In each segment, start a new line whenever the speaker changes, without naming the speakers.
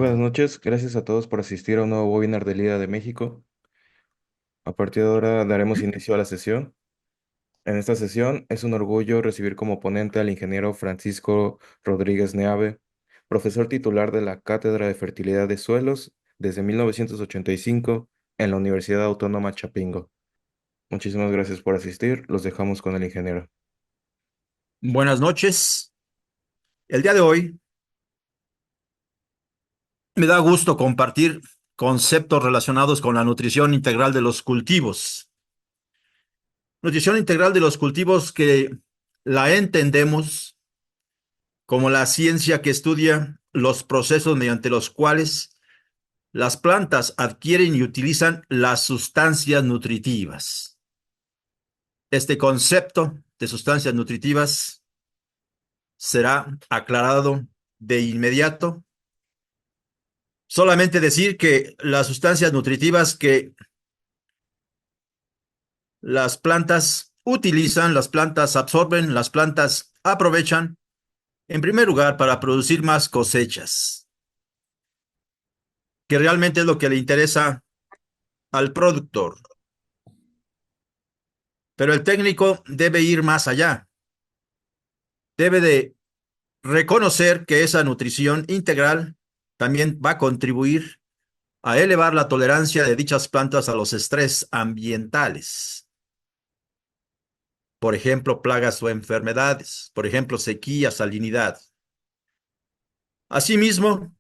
buenas noches. Gracias a todos por asistir a un nuevo webinar de LIDA de México. A partir de ahora daremos inicio a la sesión. En esta sesión es un orgullo recibir como ponente al ingeniero Francisco Rodríguez Neave, profesor titular de la Cátedra de Fertilidad de Suelos desde 1985 en la Universidad Autónoma Chapingo. Muchísimas gracias por asistir. Los dejamos con el ingeniero.
Buenas noches. El día de hoy me da gusto compartir conceptos relacionados con la nutrición integral de los cultivos. Nutrición integral de los cultivos que la entendemos como la ciencia que estudia los procesos mediante los cuales las plantas adquieren y utilizan las sustancias nutritivas. Este concepto de sustancias nutritivas será aclarado de inmediato. Solamente decir que las sustancias nutritivas que las plantas utilizan, las plantas absorben, las plantas aprovechan, en primer lugar, para producir más cosechas, que realmente es lo que le interesa al productor. Pero el técnico debe ir más allá. Debe de reconocer que esa nutrición integral también va a contribuir a elevar la tolerancia de dichas plantas a los estrés ambientales. Por ejemplo, plagas o enfermedades, por ejemplo, sequía, salinidad. Asimismo,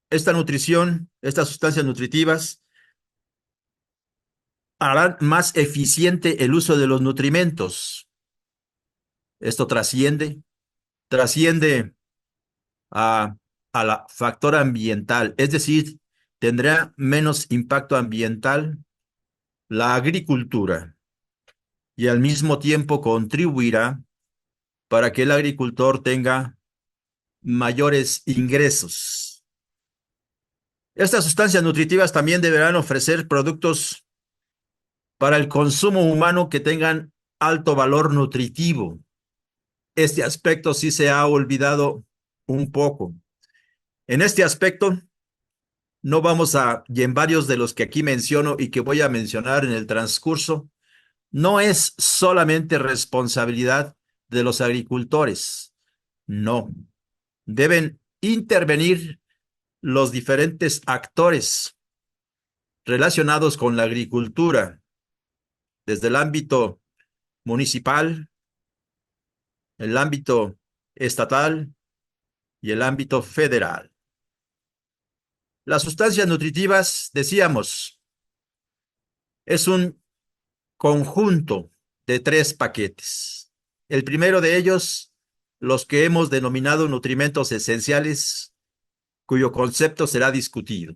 esta nutrición, estas sustancias nutritivas, harán más eficiente el uso de los nutrimentos. Esto trasciende a, a la factor ambiental, es decir, tendrá menos impacto ambiental la agricultura y al mismo tiempo contribuirá para que el agricultor tenga mayores ingresos. Estas sustancias nutritivas también deberán ofrecer productos para el consumo humano que tengan alto valor nutritivo. Este aspecto sí se ha olvidado un poco. En este aspecto, no vamos a, y en varios de los que aquí menciono y que voy a mencionar en el transcurso, no es solamente responsabilidad de los agricultores. No. Deben intervenir los diferentes actores relacionados con la agricultura, desde el ámbito municipal, el ámbito estatal y el ámbito federal. Las sustancias nutritivas, decíamos, es un conjunto de 3 paquetes. El primero de ellos, los que hemos denominado nutrimentos esenciales, cuyo concepto será discutido.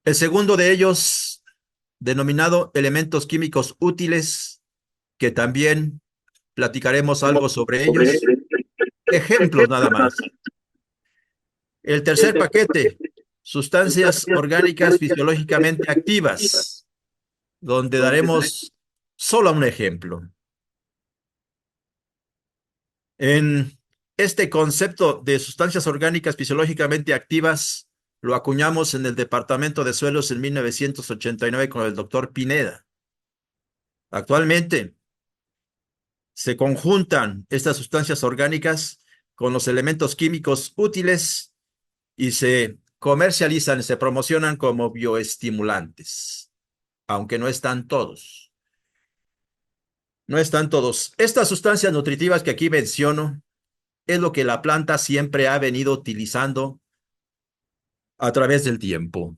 El segundo de ellos, denominado elementos químicos útiles, que también platicaremos algo sobre ellos. Ejemplos nada más. El tercer paquete, sustancias orgánicas fisiológicamente activas, donde daremos solo un ejemplo. En este concepto de sustancias orgánicas fisiológicamente activas lo acuñamos en el Departamento de Suelos en 1989 con el doctor Pineda. Actualmente se conjuntan estas sustancias orgánicas con los elementos químicos útiles y se comercializan, se promocionan como bioestimulantes, aunque no están todos. No están todos. Estas sustancias nutritivas que aquí menciono es lo que la planta siempre ha venido utilizando a través del tiempo.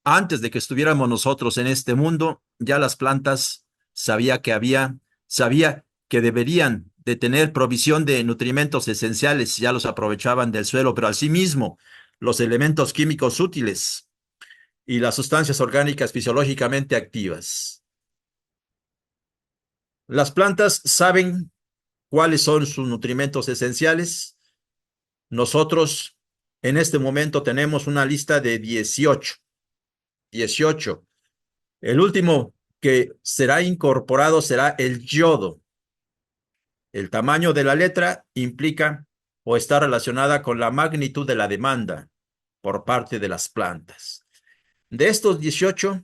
Antes de que estuviéramos nosotros en este mundo, ya las plantas sabía que deberían de tener provisión de nutrimentos esenciales, ya los aprovechaban del suelo, pero asimismo los elementos químicos útiles y las sustancias orgánicas fisiológicamente activas. Las plantas saben cuáles son sus nutrimentos esenciales. Nosotros en este momento tenemos una lista de 18. El último que será incorporado será el yodo. El tamaño de la letra implica o está relacionada con la magnitud de la demanda por parte de las plantas. De estos 18,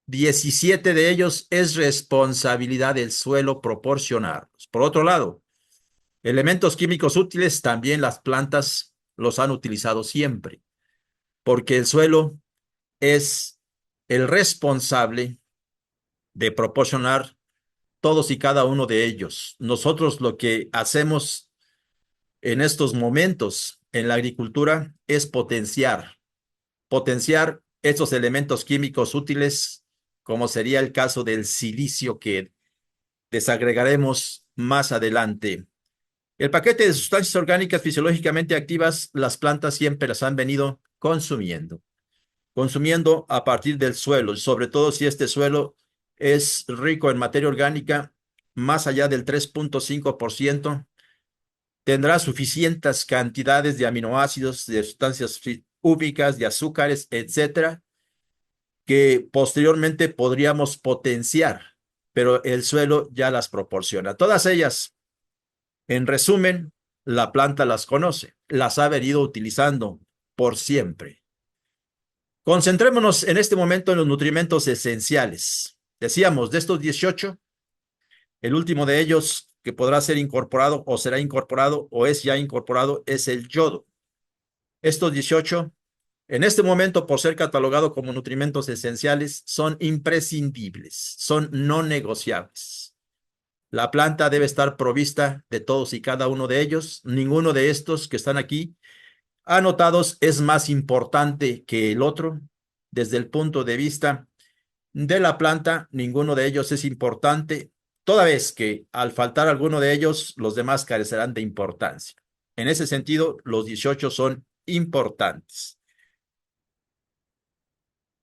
17 de ellos es responsabilidad del suelo proporcionarlos. Por otro lado, elementos químicos útiles también las plantas los han utilizado siempre, porque el suelo es el responsable de proporcionar todos y cada uno de ellos. Nosotros lo que hacemos en estos momentos en la agricultura es potenciar estos elementos químicos útiles, como sería el caso del silicio que desagregaremos más adelante. El paquete de sustancias orgánicas fisiológicamente activas, las plantas siempre las han venido consumiendo a partir del suelo, sobre todo si este suelo es rico en materia orgánica, más allá del 3,5%, tendrá suficientes cantidades de aminoácidos, de sustancias úbicas, de azúcares, etcétera, que posteriormente podríamos potenciar, pero el suelo ya las proporciona. Todas ellas, en resumen, la planta las conoce, las ha venido utilizando por siempre. Concentrémonos en este momento en los nutrimentos esenciales. Decíamos, de estos 18, el último de ellos que podrá ser incorporado o será incorporado o es ya incorporado es el yodo. Estos 18, en este momento, por ser catalogado como nutrimentos esenciales, son imprescindibles, son no negociables. La planta debe estar provista de todos y cada uno de ellos. Ninguno de estos que están aquí anotados es más importante que el otro. Desde el punto de vista de la planta, ninguno de ellos es importante, toda vez que al faltar alguno de ellos, los demás carecerán de importancia. En ese sentido, los 18 son importantes.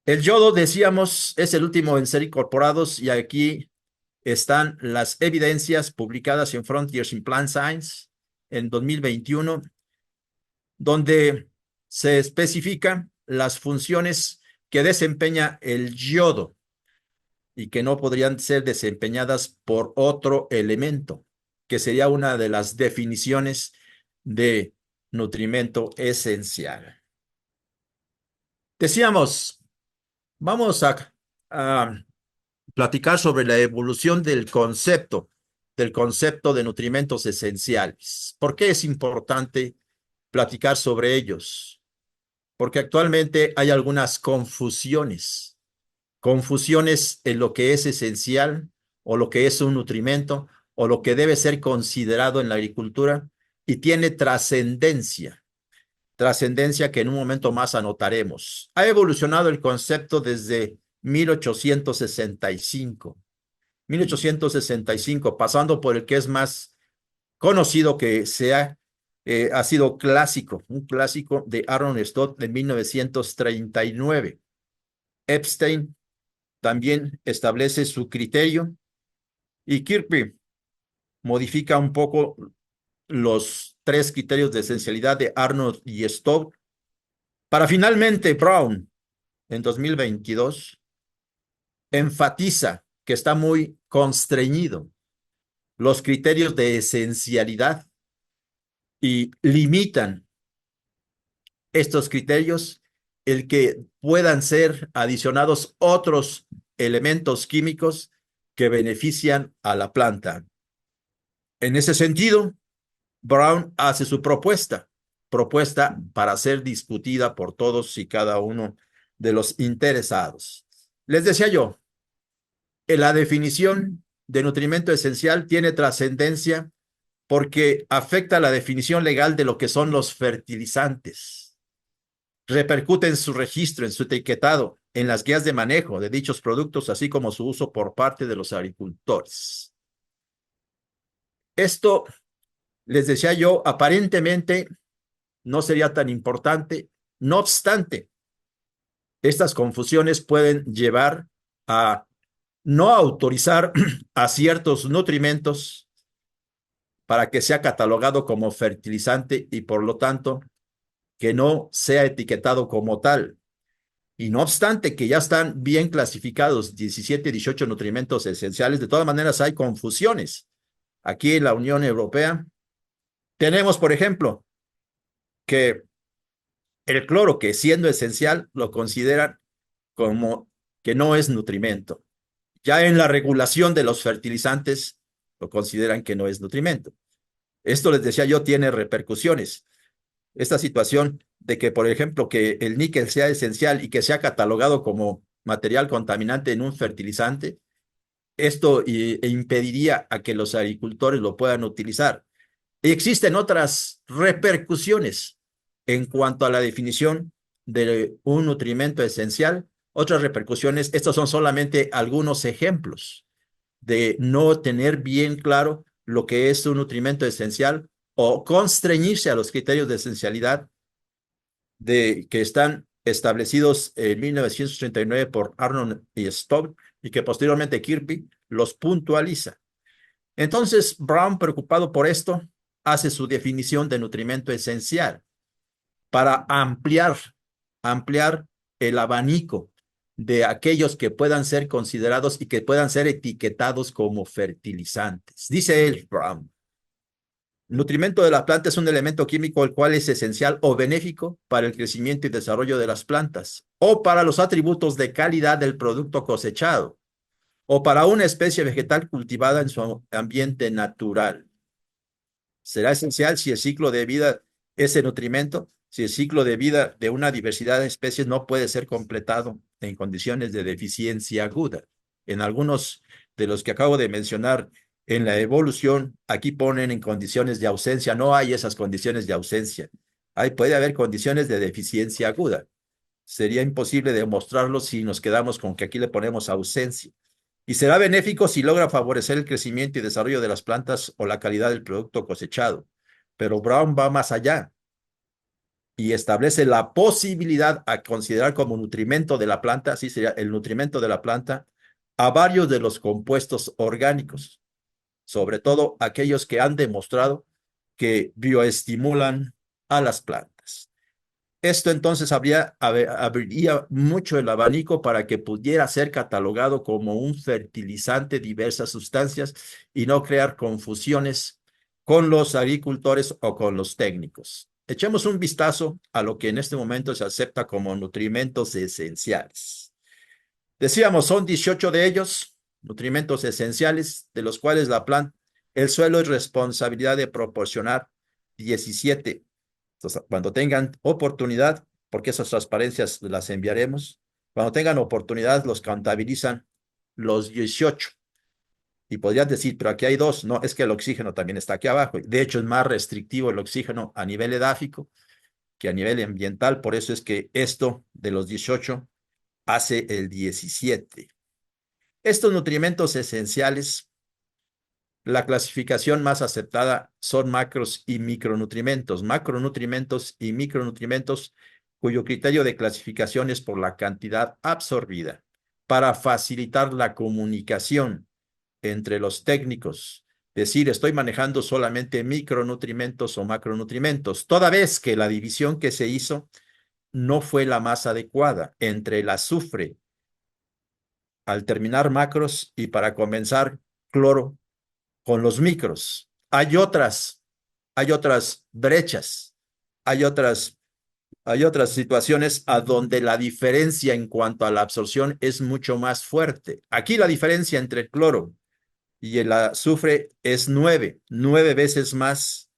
El yodo, decíamos, es el último en ser incorporados y aquí están las evidencias publicadas en Frontiers in Plant Science en 2021, donde se especifican las funciones que desempeña el yodo y que no podrían ser desempeñadas por otro elemento, que sería una de las definiciones de nutrimento esencial. Decíamos, vamos a platicar sobre la evolución del concepto de nutrimentos esenciales. ¿Por qué es importante platicar sobre ellos? Porque actualmente hay algunas confusiones en lo que es esencial o lo que es un nutrimento o lo que debe ser considerado en la agricultura y tiene trascendencia que en un momento más anotaremos. Ha evolucionado el concepto desde 1865, pasando por el que es más conocido que ha sido clásico, un clásico de Aaron Stott de 1939. Epstein también establece su criterio y Kirby modifica un poco los tres criterios de esencialidad de Arnold y Stott para finalmente Brown en 2022 enfatiza que está muy constreñido los criterios de esencialidad y limitan estos criterios el que puedan ser adicionados otros elementos químicos que benefician a la planta. En ese sentido, Brown hace su propuesta para ser discutida por todos y cada uno de los interesados. Les decía yo, la definición de nutrimento esencial tiene trascendencia porque afecta la definición legal de lo que son los fertilizantes. Repercute en su registro, en su etiquetado, en las guías de manejo de dichos productos, así como su uso por parte de los agricultores. Esto, les decía yo, aparentemente no sería tan importante. No obstante, estas confusiones pueden llevar a no autorizar a ciertos nutrimentos para que sea catalogado como fertilizante y por lo tanto que no sea etiquetado como tal. Y no obstante que ya están bien clasificados 17, 18 nutrimentos esenciales, de todas maneras hay confusiones. Aquí en la Unión Europea Tenemos, por ejemplo, que el cloro, que siendo esencial, lo consideran como que no es nutrimento. Ya en la regulación de los fertilizantes, lo consideran que no es nutrimento. Esto, les decía yo, tiene repercusiones. Esta situación de que, por ejemplo, que el níquel sea esencial y que sea catalogado como material contaminante en un fertilizante, esto impediría a que los agricultores lo puedan utilizar. Y existen otras repercusiones en cuanto a la definición de un nutrimento esencial. Otras repercusiones, estos son solamente algunos ejemplos de no tener bien claro lo que es un nutrimento esencial o constreñirse a los criterios de esencialidad que están establecidos en 1939 por Arnold y Stowe y que posteriormente Kirby los puntualiza. Entonces, Brown, preocupado por esto, hace su definición de nutrimento esencial para ampliar el abanico de aquellos que puedan ser considerados y que puedan ser etiquetados como fertilizantes. Dice él, Brown, nutrimento de la planta es un elemento químico el cual es esencial o benéfico para el crecimiento y desarrollo de las plantas o para los atributos de calidad del producto cosechado o para una especie vegetal cultivada en su ambiente natural. Será esencial si el ciclo de vida, ese nutrimento, si el ciclo de vida de una diversidad de especies no puede ser completado en condiciones de deficiencia aguda. En algunos de los que acabo de mencionar en la evolución, aquí ponen en condiciones de ausencia. No hay esas condiciones de ausencia. Puede haber condiciones de deficiencia aguda. Sería imposible demostrarlo si nos quedamos con que aquí le ponemos ausencia. Y será benéfico si logra favorecer el crecimiento y desarrollo de las plantas o la calidad del producto cosechado. Pero Brown va más allá y establece la posibilidad a considerar como nutrimento de la planta, así sería el nutrimento de la planta, a varios de los compuestos orgánicos, sobre todo aquellos que han demostrado que bioestimulan a las plantas. Esto entonces abriría mucho el abanico para que pudiera ser catalogado como un fertilizante diversas sustancias y no crear confusiones con los agricultores o con los técnicos. Echemos un vistazo a lo que en este momento se acepta como nutrimentos esenciales. Decíamos, son 18 de ellos, nutrimentos esenciales, de los cuales el suelo es responsabilidad de proporcionar 17. Entonces, cuando tengan oportunidad, porque esas transparencias las enviaremos, cuando tengan oportunidad los contabilizan los 18. Y podrías decir, pero aquí hay dos. No, es que el oxígeno también está aquí abajo. De hecho, es más restrictivo el oxígeno a nivel edáfico que a nivel ambiental. Por eso es que esto de los 18 hace el 17. Estos nutrimentos esenciales, la clasificación más aceptada son macros y micronutrimentos, macronutrimentos y micronutrimentos, cuyo criterio de clasificación es por la cantidad absorbida para facilitar la comunicación entre los técnicos. Decir, estoy manejando solamente micronutrimentos o macronutrimentos, toda vez que la división que se hizo no fue la más adecuada entre el azufre al terminar macros y para comenzar cloro con los micros. Hay otras brechas, hay otras, hay otras situaciones a donde la diferencia en cuanto a la absorción es mucho más fuerte. Aquí la diferencia entre el cloro y el azufre es 9 veces más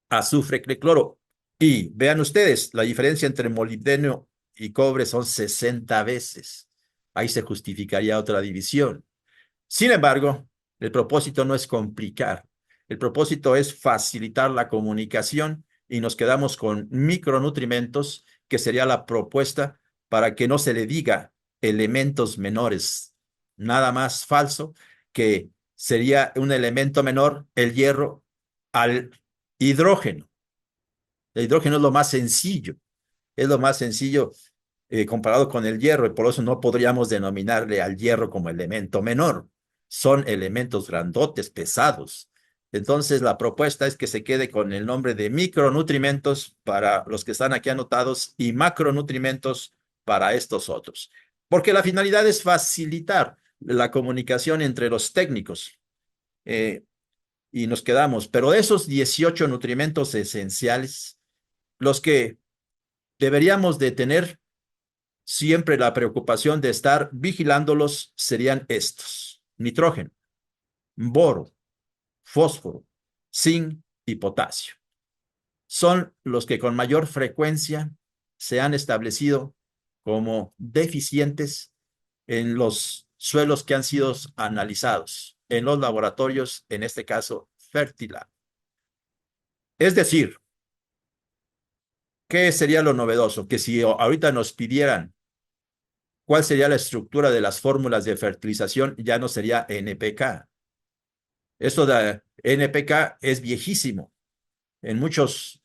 azufre que el cloro. Y vean ustedes, la diferencia entre molibdeno y cobre son 60 veces. Ahí se justificaría otra división. Sin embargo, el propósito no es complicar, el propósito es facilitar la comunicación y nos quedamos con micronutrimentos, que sería la propuesta para que no se le diga elementos menores. Nada más falso que sería un elemento menor, el hierro, al hidrógeno. El hidrógeno es lo más sencillo comparado con el hierro, y por eso no podríamos denominarle al hierro como elemento menor. Son elementos grandotes, pesados. Entonces, la propuesta es que se quede con el nombre de micronutrimentos para los que están aquí anotados y macronutrimentos para estos otros. Porque la finalidad es facilitar la comunicación entre los técnicos. Eh, y nos quedamos. Pero de esos 18 nutrimentos esenciales, los que deberíamos de tener siempre la preocupación de estar vigilándolos serían estos: nitrógeno, boro, fósforo, zinc y potasio. Son los que con mayor frecuencia se han establecido como deficientes en los suelos que han sido analizados en los laboratorios, en este caso Fertilab. Es decir, ¿qué sería lo novedoso? Que si ahorita nos pidieran cuál sería la estructura de las fórmulas de fertilización, ya no sería NPK. Esto de NPK es viejísimo. En muchos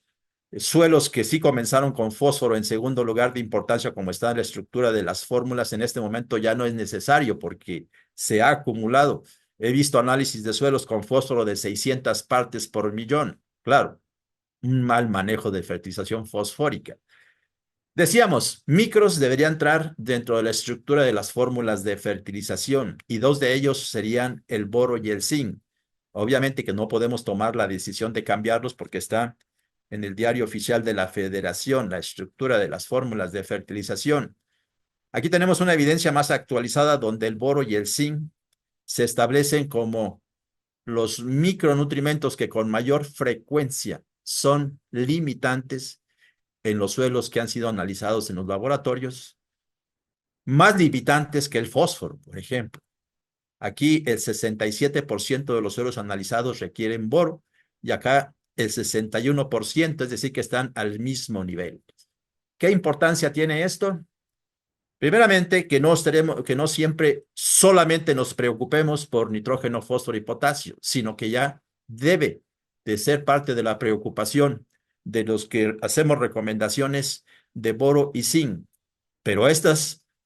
suelos que sí comenzaron con fósforo en segundo lugar de importancia, como está la estructura de las fórmulas, en este momento ya no es necesario porque se ha acumulado. He visto análisis de suelos con fósforo de 600 partes por millón. Claro, un mal manejo de fertilización fosfórica. Decíamos, micros deberían entrar dentro de la estructura de las fórmulas de fertilización y dos de ellos serían el boro y el zinc. Obviamente que no podemos tomar la decisión de cambiarlos porque está en el diario oficial de la Federación, la estructura de las fórmulas de fertilización. Aquí tenemos una evidencia más actualizada donde el boro y el zinc se establecen como los micronutrimentos que con mayor frecuencia son limitantes en los suelos que han sido analizados en los laboratorios, más limitantes que el fósforo, por ejemplo. Aquí el 67% de los suelos analizados requieren boro y acá el 61%, es decir, que están al mismo nivel. ¿Qué importancia tiene esto? Primeramente, que no siempre solamente nos preocupemos por nitrógeno, fósforo y potasio, sino que ya debe de ser parte de la preocupación de los que hacemos recomendaciones de boro y zinc. Pero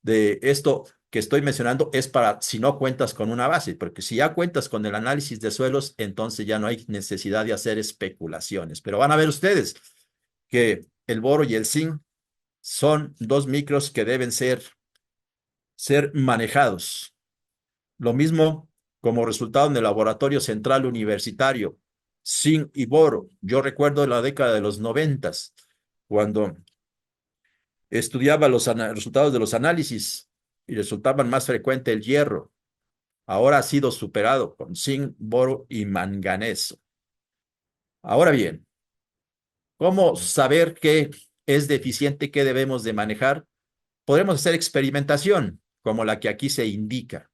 de esto que estoy mencionando es para si no cuentas con una base, porque si ya cuentas con el análisis de suelos, entonces ya no hay necesidad de hacer especulaciones. Pero van a ver ustedes que el boro y el zinc son dos micros que deben ser manejados. Lo mismo como resultado en el laboratorio central universitario, zinc y boro. Yo recuerdo en la década de los 90, cuando estudiaba los resultados de los análisis y resultaban más frecuente el hierro. Ahora ha sido superado con zinc, boro y manganeso. Ahora bien, ¿cómo saber qué es deficiente, qué debemos de manejar? Podremos hacer experimentación, como la que aquí se indica,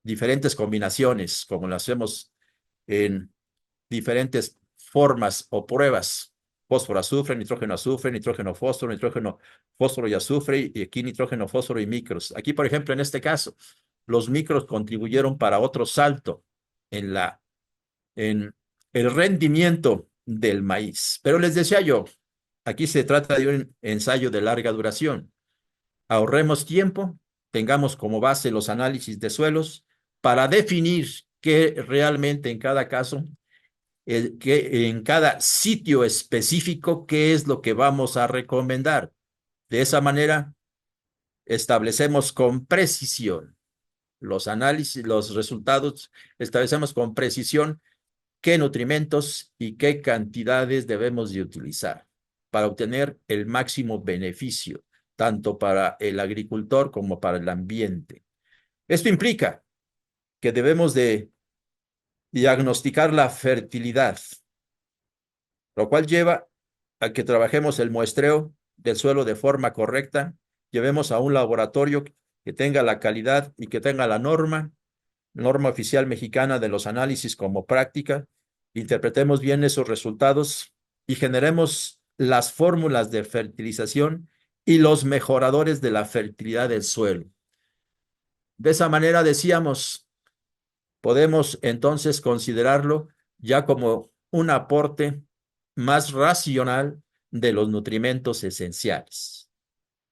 diferentes combinaciones, como lo hacemos en diferentes formas o pruebas: fósforo, azufre, nitrógeno, fósforo y azufre, y aquí nitrógeno, fósforo y micros. Aquí, por ejemplo, en este caso, los micros contribuyeron para otro salto en en el rendimiento del maíz. Pero les decía yo, aquí se trata de un ensayo de larga duración. Ahorremos tiempo, tengamos como base los análisis de suelos para definir qué realmente en cada caso, que en cada sitio específico, qué es lo que vamos a recomendar. De esa manera, establecemos con precisión los análisis, los resultados, establecemos con precisión qué nutrimentos y qué cantidades debemos de utilizar para obtener el máximo beneficio, tanto para el agricultor como para el ambiente. Esto implica que debemos de diagnosticar la fertilidad, lo cual lleva a que trabajemos el muestreo del suelo de forma correcta, llevemos a un laboratorio que tenga la calidad y que tenga la norma oficial mexicana de los análisis como práctica, interpretemos bien esos resultados y generemos las fórmulas de fertilización y los mejoradores de la fertilidad del suelo. De esa manera, decíamos, podemos entonces considerarlo ya como un aporte más racional de los nutrimentos esenciales,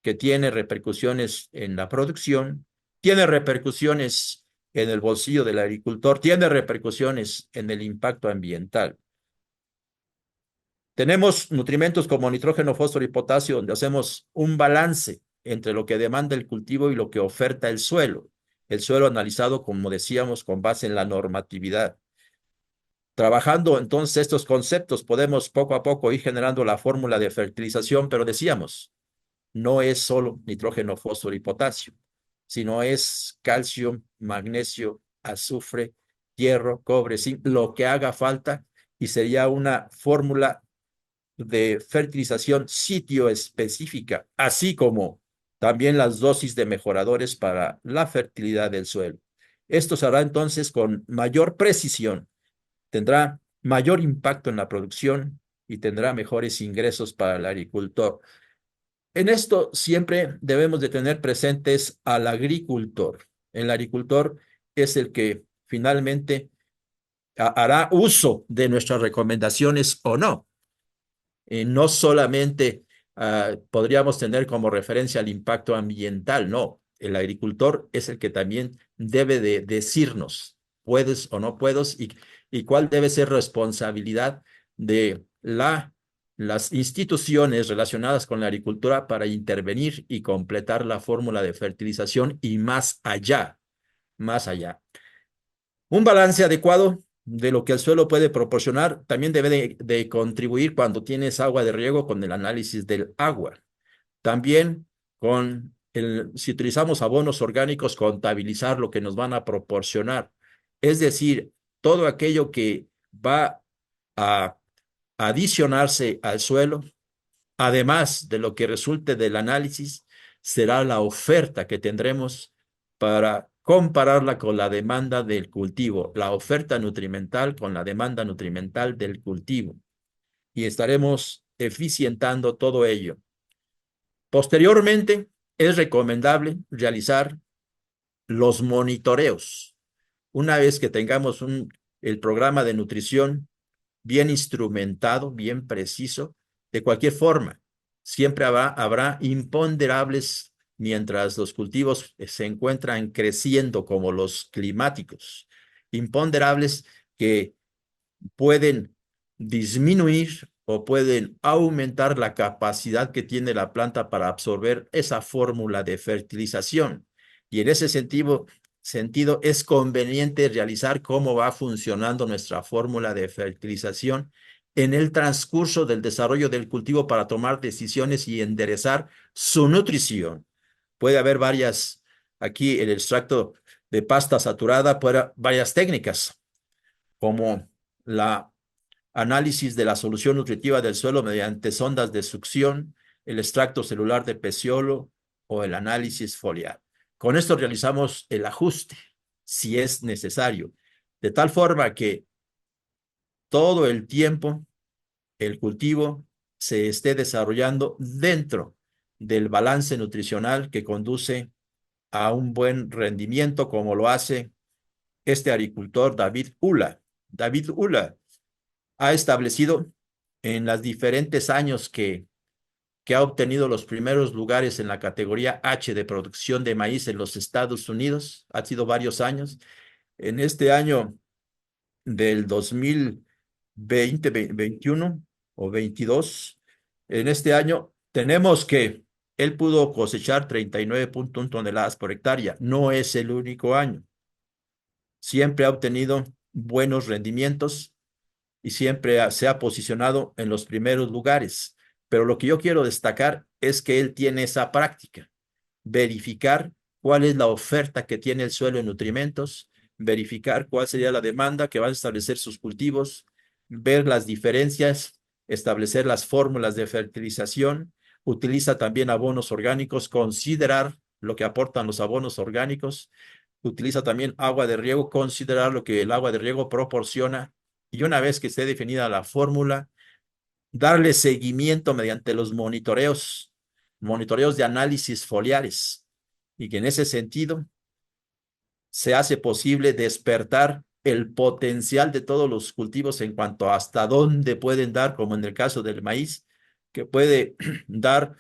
que tiene repercusiones en la producción, tiene repercusiones en el bolsillo del agricultor, tiene repercusiones en el impacto ambiental. Tenemos nutrimentos como nitrógeno, fósforo y potasio, donde hacemos un balance entre lo que demanda el cultivo y lo que oferta el suelo. El suelo analizado, como decíamos, con base en la normatividad. Trabajando entonces estos conceptos, podemos poco a poco ir generando la fórmula de fertilización, pero decíamos, no es solo nitrógeno, fósforo y potasio, sino es calcio, magnesio, azufre, hierro, cobre, zinc, lo que haga falta, y sería una fórmula de fertilización sitio específica, así como también las dosis de mejoradores para la fertilidad del suelo. Esto se hará entonces con mayor precisión, tendrá mayor impacto en la producción y tendrá mejores ingresos para el agricultor. En esto siempre debemos de tener presentes al agricultor. El agricultor es el que finalmente hará uso de nuestras recomendaciones o no. No solamente podríamos tener como referencia el impacto ambiental, no. El agricultor es el que también debe de decirnos, puedes o no puedes, y cuál debe ser responsabilidad de las instituciones relacionadas con la agricultura para intervenir y completar la fórmula de fertilización y más allá, más allá. Un balance adecuado de lo que el suelo puede proporcionar también debe de contribuir cuando tienes agua de riego con el análisis del agua. También si utilizamos abonos orgánicos, contabilizar lo que nos van a proporcionar. Es decir, todo aquello que va a adicionarse al suelo, además de lo que resulte del análisis, será la oferta que tendremos para compararla con la demanda del cultivo, la oferta nutrimental con la demanda nutrimental del cultivo. Y estaremos eficientando todo ello. Posteriormente, es recomendable realizar los monitoreos. Una vez que tengamos el programa de nutrición bien instrumentado, bien preciso, de cualquier forma, siempre habrá imponderables mientras los cultivos se encuentran creciendo como los climáticos, imponderables que pueden disminuir o pueden aumentar la capacidad que tiene la planta para absorber esa fórmula de fertilización. Y en ese sentido es conveniente realizar cómo va funcionando nuestra fórmula de fertilización en el transcurso del desarrollo del cultivo para tomar decisiones y enderezar su nutrición. Puede haber aquí el extracto de pasta saturada, varias técnicas, como la análisis de la solución nutritiva del suelo mediante sondas de succión, el extracto celular de peciolo o el análisis foliar. Con esto realizamos el ajuste, si es necesario, de tal forma que todo el tiempo el cultivo se esté desarrollando dentro del balance nutricional que conduce a un buen rendimiento, como lo hace este agricultor David Ula. David Ula ha establecido en los diferentes años que ha obtenido los primeros lugares en la categoría H de producción de maíz en los Estados Unidos. Ha sido varios años. En este año del 2020, 21 o 22, en este año tenemos que él pudo cosechar 39.1 toneladas por hectárea. No es el único año. Siempre ha obtenido buenos rendimientos y siempre se ha posicionado en los primeros lugares. Pero lo que yo quiero destacar es que él tiene esa práctica, verificar cuál es la oferta que tiene el suelo en nutrimentos, verificar cuál sería la demanda que van a establecer sus cultivos, ver las diferencias, establecer las fórmulas de fertilización, utiliza también abonos orgánicos, considerar lo que aportan los abonos orgánicos, utiliza también agua de riego, considerar lo que el agua de riego proporciona, y una vez que esté definida la fórmula, darle seguimiento mediante los monitoreos de análisis foliares, y que en ese sentido se hace posible despertar el potencial de todos los cultivos en cuanto a hasta dónde pueden dar, como en el caso del maíz, que puede dar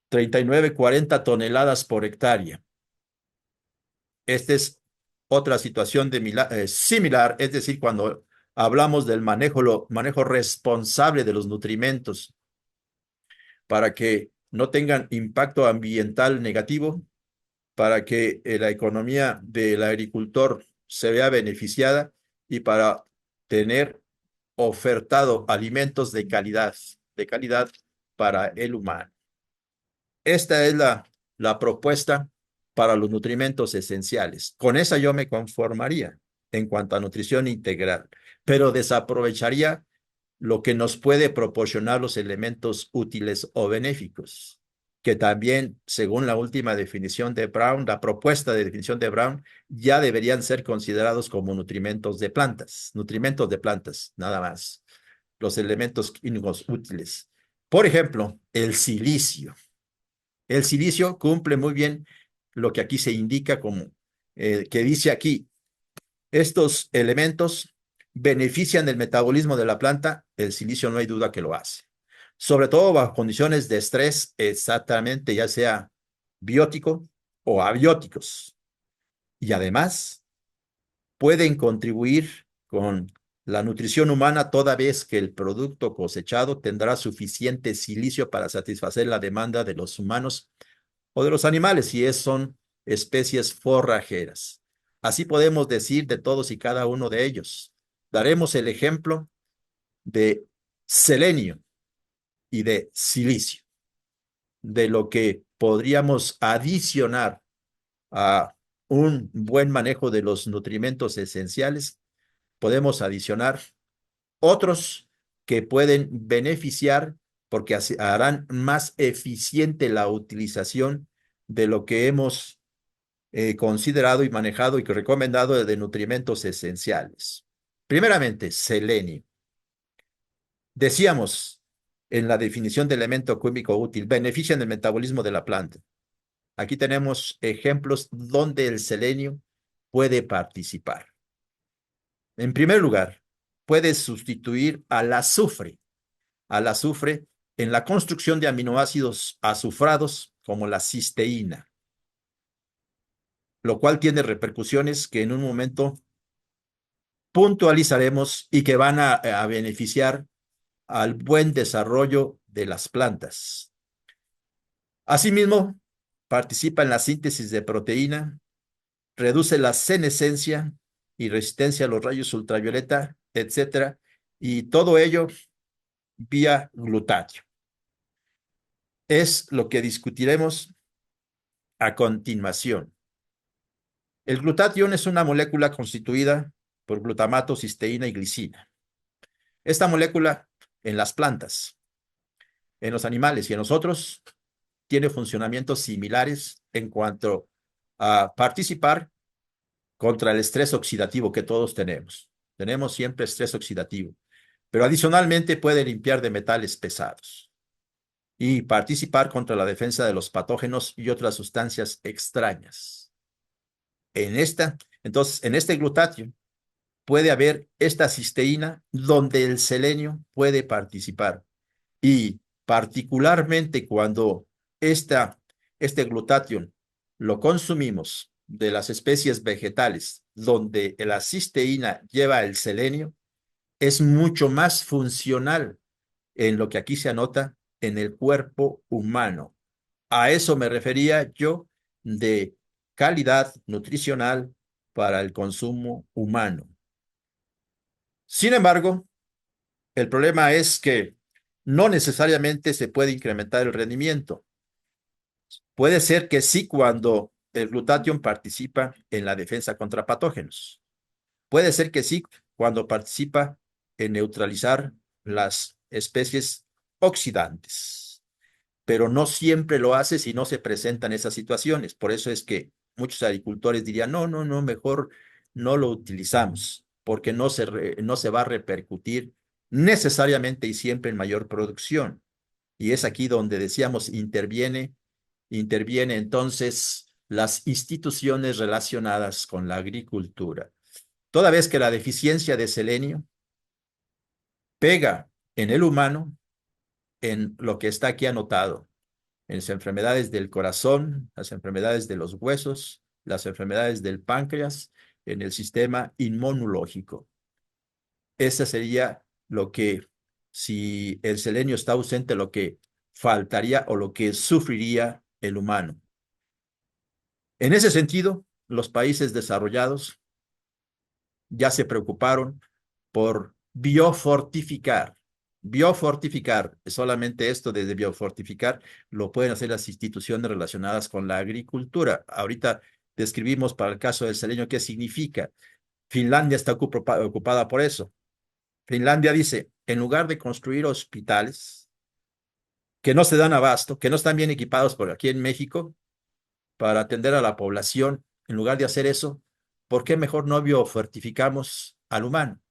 39, 40 toneladas por hectárea. Esta es otra situación similar, es decir, cuando hablamos del manejo responsable de los nutrimentos para que no tengan impacto ambiental negativo, para que la economía del agricultor se vea beneficiada y para tener ofertado alimentos de calidad para el humano. Esta es la propuesta para los nutrimentos esenciales. Con esa yo me conformaría en cuanto a nutrición integral, pero desaprovecharía lo que nos puede proporcionar los elementos útiles o benéficos, que también, según la última definición de Brown, la propuesta de definición de Brown, ya deberían ser considerados como nutrimentos de plantas, nada más, los elementos químicos útiles. Por ejemplo, el silicio. El silicio cumple muy bien lo que aquí se indica como, que dice aquí, estos elementos benefician el metabolismo de la planta, el silicio no hay duda que lo hace. Sobre todo bajo condiciones de estrés, exactamente, ya sea biótico o abióticos. Y además pueden contribuir con la nutrición humana toda vez que el producto cosechado tendrá suficiente silicio para satisfacer la demanda de los humanos o de los animales, si son especies forrajeras. Así podemos decir de todos y cada uno de ellos. Daremos el ejemplo de selenio y de silicio, de lo que podríamos adicionar a un buen manejo de los nutrimentos esenciales. Podemos adicionar otros que pueden beneficiar porque harán más eficiente la utilización de lo que hemos considerado y manejado y recomendado de nutrimentos esenciales. Primeramente, selenio. Decíamos en la definición de elemento químico útil, beneficia en el metabolismo de la planta. Aquí tenemos ejemplos donde el selenio puede participar. En primer lugar, puede sustituir al azufre en la construcción de aminoácidos azufrados como la cisteína, lo cual tiene repercusiones que en un momento puntualizaremos y que van a beneficiar al buen desarrollo de las plantas. Asimismo, participa en la síntesis de proteína, reduce la senescencia y resistencia a los rayos ultravioleta, etcétera, y todo ello vía glutatión. Es lo que discutiremos a continuación. El glutatión es una molécula constituida por glutamato, cisteína y glicina. Esta molécula en las plantas, en los animales y en nosotros tiene funcionamientos similares en cuanto a participar contra el estrés oxidativo que todos tenemos. Tenemos siempre estrés oxidativo, pero adicionalmente puede limpiar de metales pesados y participar contra la defensa de los patógenos y otras sustancias extrañas. Entonces, en este glutatión puede haber esta cisteína donde el selenio puede participar. Y particularmente cuando este glutatión lo consumimos de las especies vegetales donde la cisteína lleva el selenio, es mucho más funcional en lo que aquí se anota en el cuerpo humano. A eso me refería yo de calidad nutricional para el consumo humano. Sin embargo, el problema es que no necesariamente se puede incrementar el rendimiento. Puede ser que sí cuando el glutatión participa en la defensa contra patógenos. Puede ser que sí cuando participa en neutralizar las especies oxidantes, pero no siempre lo hace si no se presentan esas situaciones. Por eso es que muchos agricultores dirían, no, no, no, mejor no lo utilizamos, porque no se va a repercutir necesariamente y siempre en mayor producción. Y es aquí donde decíamos interviene entonces las instituciones relacionadas con la agricultura. Toda vez que la deficiencia de selenio pega en el humano, en lo que está aquí anotado, en las enfermedades del corazón, las enfermedades de los huesos, las enfermedades del páncreas, en el sistema inmunológico. Ese sería lo que, si el selenio está ausente, lo que faltaría o lo que sufriría el humano. En ese sentido, los países desarrollados ya se preocuparon por Biofortificar. Biofortificar. Solamente esto de biofortificar lo pueden hacer las instituciones relacionadas con la agricultura. Ahorita describimos para el caso del selenio qué significa. Finlandia está ocupada por eso. Finlandia dice, en lugar de construir hospitales que no se dan abasto, que no están bien equipados por aquí en México para atender a la población, en lugar de hacer eso, ¿por qué mejor no biofortificamos al humano?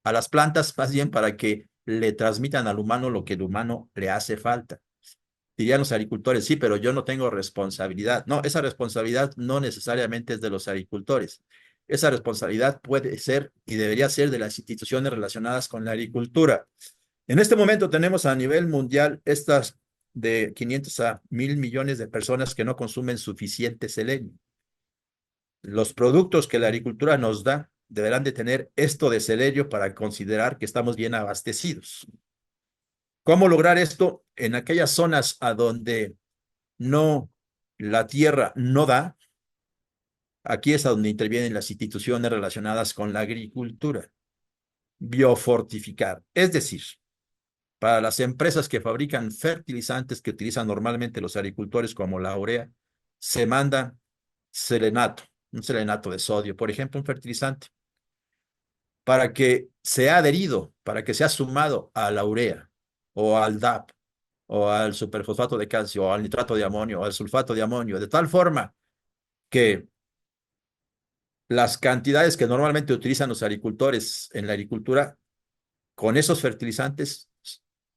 A las plantas, más bien para que le transmitan al humano lo que el humano le hace falta. Dirían los agricultores, sí, pero yo no tengo responsabilidad. No, esa responsabilidad no necesariamente es de los agricultores. Esa responsabilidad puede ser y debería ser de las instituciones relacionadas con la agricultura. En este momento tenemos a nivel mundial estas de 500 a 1.000 millones de personas que no consumen suficiente selenio. Los productos que la agricultura nos da deberán de tener esto de selenio para considerar que estamos bien abastecidos. ¿Cómo lograr esto? En aquellas zonas a donde no, la tierra no da, aquí es a donde intervienen las instituciones relacionadas con la agricultura. Biofortificar, es decir, para las empresas que fabrican fertilizantes que utilizan normalmente los agricultores como la urea, se manda selenato, un selenato de sodio, por ejemplo, un fertilizante, para que sea adherido, para que sea sumado a la urea o al DAP o al superfosfato de calcio o al nitrato de amonio o al sulfato de amonio, de tal forma que las cantidades que normalmente utilizan los agricultores en la agricultura con esos fertilizantes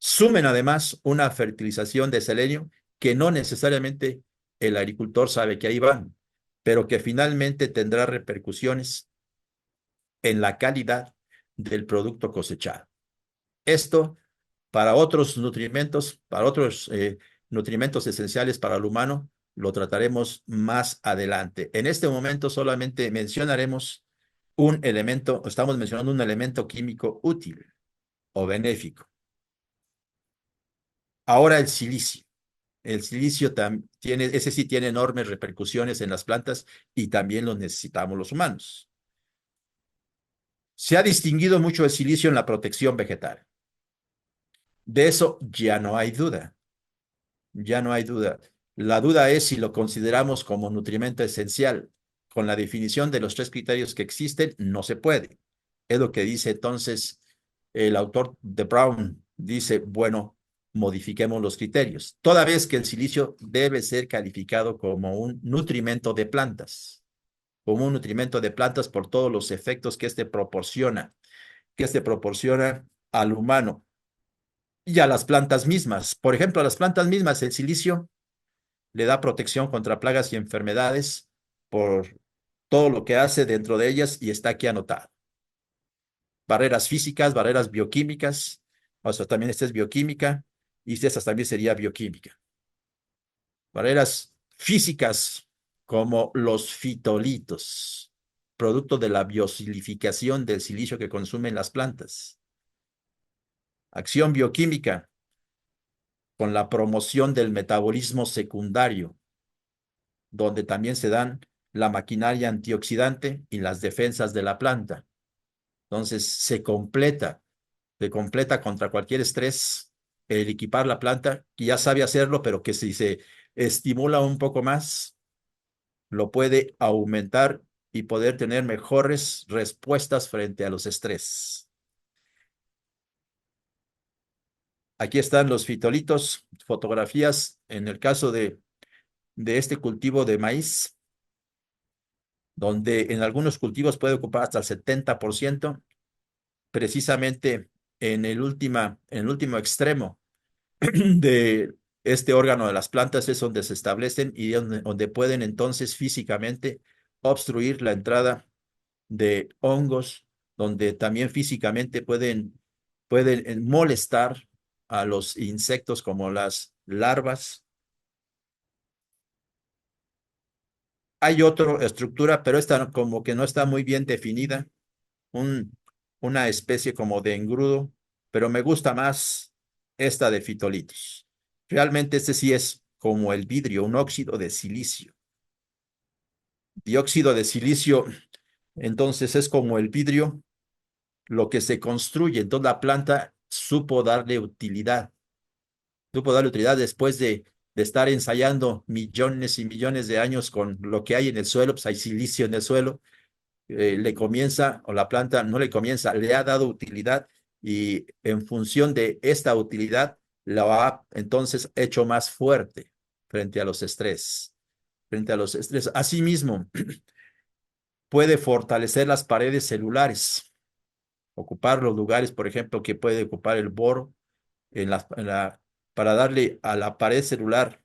sumen además una fertilización de selenio que no necesariamente el agricultor sabe que ahí van, pero que finalmente tendrá repercusiones en la calidad del producto cosechado. Esto para otros nutrimentos, para otros nutrimentos esenciales para el humano, lo trataremos más adelante. En este momento solamente mencionaremos un elemento, estamos mencionando un elemento químico útil o benéfico. Ahora el silicio. El silicio tiene, ese sí tiene enormes repercusiones en las plantas y también lo necesitamos los humanos. Se ha distinguido mucho el silicio en la protección vegetal. De eso ya no hay duda. Ya no hay duda. La duda es si lo consideramos como nutrimento esencial. Con la definición de los tres criterios que existen, no se puede. Es lo que dice entonces el autor de Brown. Dice, bueno, modifiquemos los criterios. Toda vez que el silicio debe ser calificado como un nutrimento de plantas, como un nutrimento de plantas por todos los efectos que este proporciona al humano y a las plantas mismas. Por ejemplo, a las plantas mismas, el silicio le da protección contra plagas y enfermedades por todo lo que hace dentro de ellas y está aquí anotado. Barreras físicas, barreras bioquímicas, o sea, también esta es bioquímica y esta también sería bioquímica. Barreras físicas como los fitolitos, producto de la biosilificación del silicio que consumen las plantas. Acción bioquímica con la promoción del metabolismo secundario, donde también se dan la maquinaria antioxidante y las defensas de la planta. Entonces se completa contra cualquier estrés el equipar la planta, que ya sabe hacerlo, pero que si se estimula un poco más, lo puede aumentar y poder tener mejores respuestas frente a los estrés. Aquí están los fitolitos, fotografías en el caso de este cultivo de maíz, donde en algunos cultivos puede ocupar hasta el 70%, precisamente en el último extremo de este órgano de las plantas es donde se establecen y donde pueden entonces físicamente obstruir la entrada de hongos, donde también físicamente pueden molestar a los insectos como las larvas. Hay otra estructura, pero esta como que no está muy bien definida, un, una especie como de engrudo, pero me gusta más esta de fitolitos. Realmente este sí es como el vidrio, un óxido de silicio. Dióxido de silicio, entonces es como el vidrio, lo que se construye. Entonces la planta supo darle utilidad después de estar ensayando millones y millones de años con lo que hay en el suelo, pues hay silicio en el suelo, le comienza, o la planta no le comienza, le ha dado utilidad y en función de esta utilidad, la ha entonces hecho más fuerte frente a los estrés, frente a los estrés. Asimismo, puede fortalecer las paredes celulares, ocupar los lugares, por ejemplo, que puede ocupar el boro para darle a la pared celular,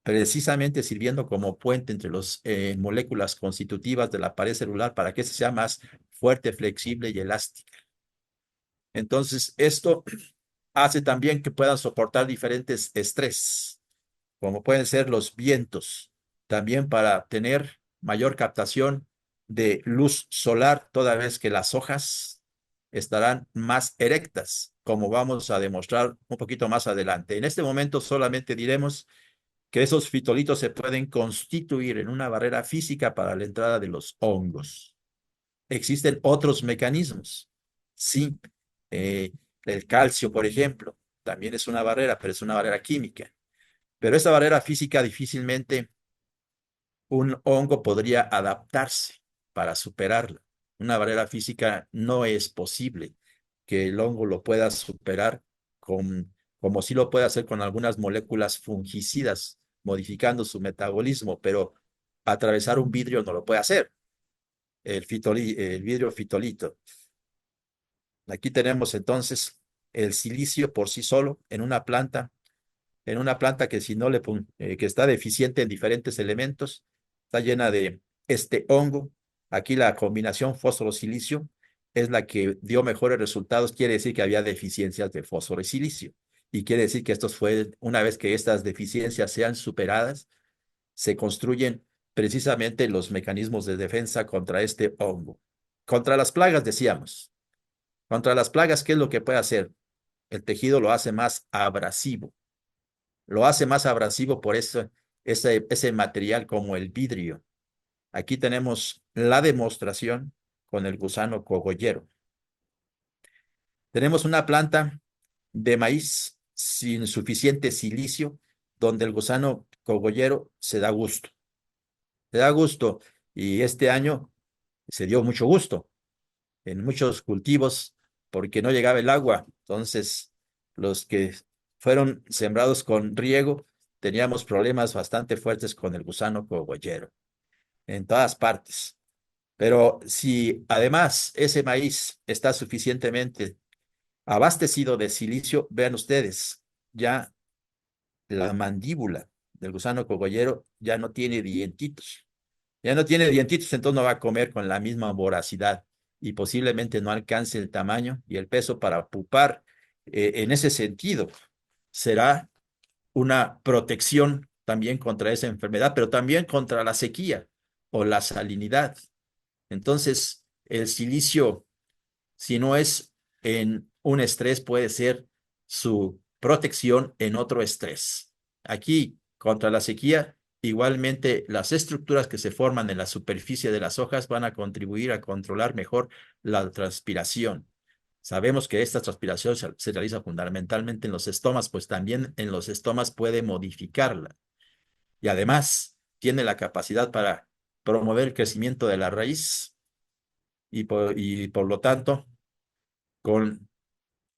precisamente sirviendo como puente entre las moléculas constitutivas de la pared celular para que sea más fuerte, flexible y elástica. Entonces, esto hace también que puedan soportar diferentes estrés, como pueden ser los vientos, también para tener mayor captación de luz solar, toda vez que las hojas estarán más erectas, como vamos a demostrar un poquito más adelante. En este momento solamente diremos que esos fitolitos se pueden constituir en una barrera física para la entrada de los hongos. Existen otros mecanismos. Sí, eh, el calcio, por ejemplo, también es una barrera, pero es una barrera química. Pero esa barrera física difícilmente un hongo podría adaptarse para superarla. Una barrera física no es posible que el hongo lo pueda superar como sí lo puede hacer con algunas moléculas fungicidas, modificando su metabolismo, pero atravesar un vidrio no lo puede hacer, el vidrio fitolito. Aquí tenemos entonces el silicio por sí solo en una planta que si no que está deficiente en diferentes elementos, está llena de este hongo. Aquí la combinación fósforo-silicio es la que dio mejores resultados. Quiere decir que había deficiencias de fósforo y silicio. Y quiere decir que una vez que estas deficiencias sean superadas, se construyen precisamente los mecanismos de defensa contra este hongo. Contra las plagas, decíamos. Contra las plagas, ¿qué es lo que puede hacer? El tejido lo hace más abrasivo, lo hace más abrasivo por eso, ese material como el vidrio. Aquí tenemos la demostración con el gusano cogollero. Tenemos una planta de maíz sin suficiente silicio, donde el gusano cogollero se da gusto. Se da gusto y este año se dio mucho gusto en muchos cultivos porque no llegaba el agua. Entonces, los que fueron sembrados con riego, teníamos problemas bastante fuertes con el gusano cogollero en todas partes. Pero si además ese maíz está suficientemente abastecido de silicio, vean ustedes, ya la mandíbula del gusano cogollero ya no tiene dientitos. Ya no tiene dientitos, entonces no va a comer con la misma voracidad y posiblemente no alcance el tamaño y el peso para pupar. En ese sentido, será una protección también contra esa enfermedad, pero también contra la sequía o la salinidad. Entonces, el silicio, si no es en un estrés, puede ser su protección en otro estrés. Aquí, contra la sequía, igualmente las estructuras que se forman en la superficie de las hojas van a contribuir a controlar mejor la transpiración. Sabemos que esta transpiración se realiza fundamentalmente en los estomas, pues también en los estomas puede modificarla. Y además tiene la capacidad para promover el crecimiento de la raíz y por lo tanto, con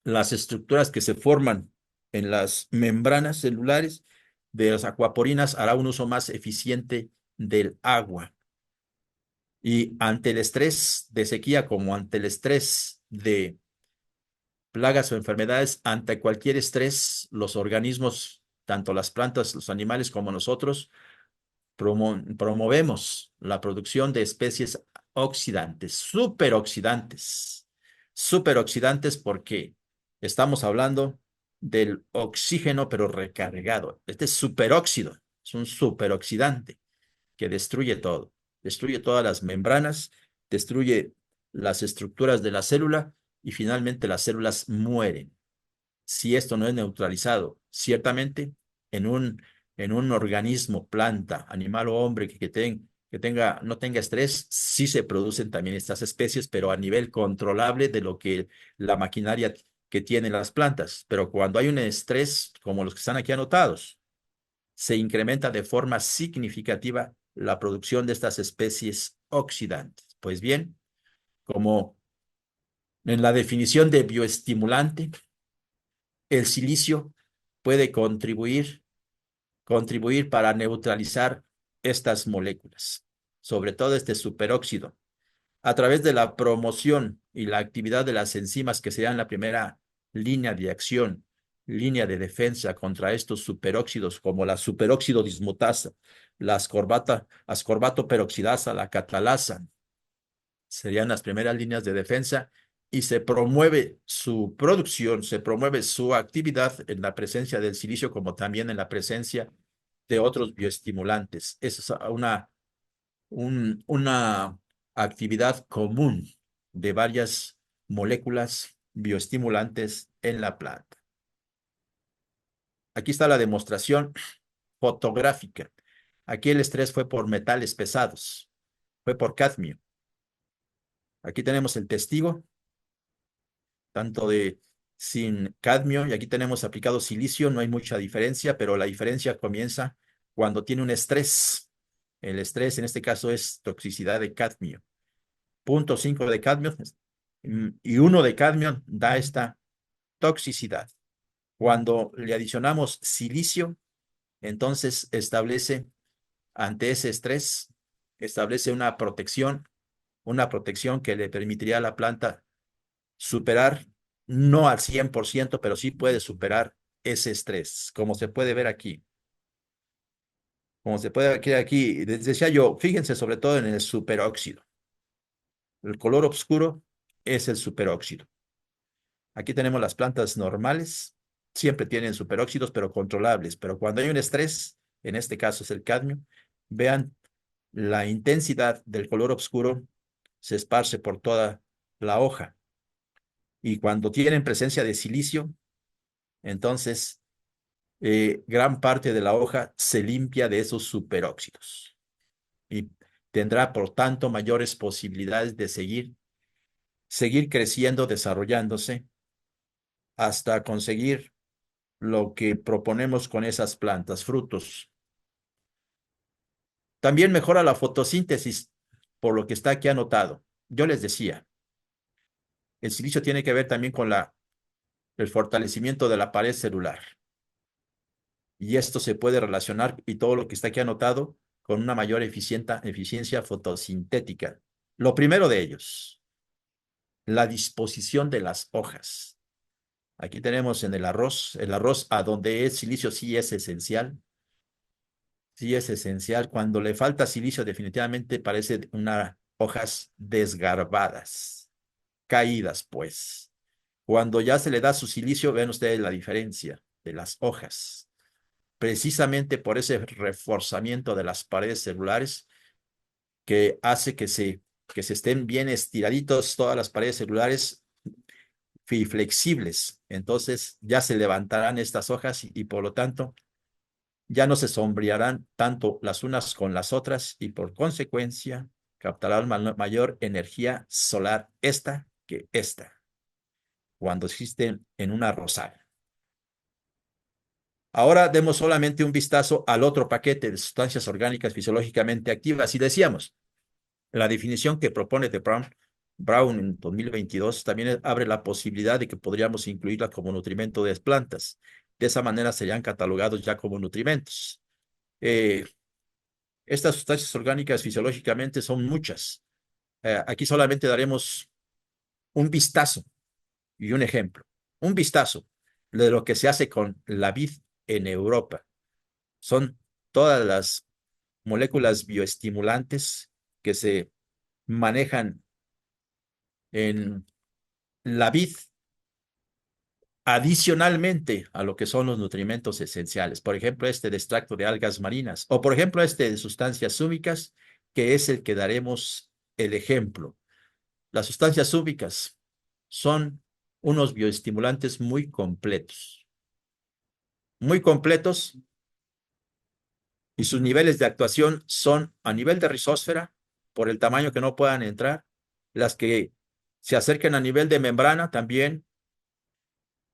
las estructuras que se forman en las membranas celulares de las acuaporinas, hará un uso más eficiente del agua. Y ante el estrés de sequía, como ante el estrés de plagas o enfermedades, ante cualquier estrés, los organismos, tanto las plantas, los animales como nosotros, promovemos la producción de especies oxidantes, superoxidantes porque estamos hablando del oxígeno pero recargado. Este es superóxido, es un superoxidante que destruye todo, destruye todas las membranas, destruye las estructuras de la célula y finalmente las células mueren si esto no es neutralizado. Ciertamente, en un, en un organismo, planta, animal o hombre que no tenga estrés, sí se producen también estas especies, pero a nivel controlable de lo que la maquinaria que tienen las plantas. Pero cuando hay un estrés, como los que están aquí anotados, se incrementa de forma significativa la producción de estas especies oxidantes. Pues bien, como en la definición de bioestimulante, el silicio puede contribuir para neutralizar estas moléculas, sobre todo este superóxido, a través de la promoción y la actividad de las enzimas que serían la primera línea de acción, línea de defensa contra estos superóxidos, como la superóxido dismutasa, la ascorbato peroxidasa, la catalasa, serían las primeras líneas de defensa y se promueve su producción, se promueve su actividad en la presencia del silicio como también en la presencia de otros bioestimulantes. Esa es una actividad común de varias moléculas bioestimulantes en la planta. Aquí está la demostración fotográfica. Aquí el estrés fue por metales pesados, fue por cadmio. Aquí tenemos el testigo, tanto de sin cadmio, y aquí tenemos aplicado silicio, no hay mucha diferencia, pero la diferencia comienza cuando tiene un estrés. El estrés en este caso es toxicidad de cadmio. 0,5 de cadmio y 1 de cadmio da esta toxicidad. Cuando le adicionamos silicio, entonces ante ese estrés, establece una protección que le permitiría a la planta superar, no al 100%, pero sí puede superar ese estrés, como se puede ver aquí. Como se puede ver aquí, les decía yo, fíjense sobre todo en el superóxido. El color oscuro es el superóxido. Aquí tenemos las plantas normales, siempre tienen superóxidos, pero controlables. Pero cuando hay un estrés, en este caso es el cadmio, vean la intensidad del color oscuro se esparce por toda la hoja. Y cuando tienen presencia de silicio, entonces gran parte de la hoja se limpia de esos superóxidos y tendrá, por tanto, mayores posibilidades de seguir creciendo, desarrollándose hasta conseguir lo que proponemos con esas plantas, frutos. También mejora la fotosíntesis, por lo que está aquí anotado. Yo les decía, el silicio tiene que ver también con el fortalecimiento de la pared celular. Y esto se puede relacionar, y todo lo que está aquí anotado, con una mayor eficiencia fotosintética. Lo primero de ellos, la disposición de las hojas. Aquí tenemos en el arroz a donde es silicio sí es esencial. Sí es esencial. Cuando le falta silicio, definitivamente parece unas hojas desgarbadas, caídas, pues. Cuando ya se le da su silicio, ven ustedes la diferencia de las hojas. Precisamente por ese reforzamiento de las paredes celulares que hace que se estén bien estiraditos todas las paredes celulares y flexibles. Entonces ya se levantarán estas hojas y por lo tanto ya no se sombrearán tanto las unas con las otras y por consecuencia captarán mayor energía solar esta que esta cuando existen en una rosal. Ahora demos solamente un vistazo al otro paquete de sustancias orgánicas fisiológicamente activas y decíamos, la definición que propone de Brown en 2022 también abre la posibilidad de que podríamos incluirla como nutrimento de plantas. De esa manera serían catalogados ya como nutrimentos. Eh, Estas sustancias orgánicas fisiológicamente son muchas. Aquí solamente daremos un vistazo y un ejemplo. Un vistazo de lo que se hace con la vid en Europa. Son todas las moléculas bioestimulantes que se manejan en la vid adicionalmente a lo que son los nutrimentos esenciales. Por ejemplo, este de extracto de algas marinas o por ejemplo este de sustancias súbicas, que es el que daremos el ejemplo. Las sustancias súbicas son unos bioestimulantes muy completos y sus niveles de actuación son a nivel de rizósfera, por el tamaño que no puedan entrar, las que se acerquen a nivel de membrana también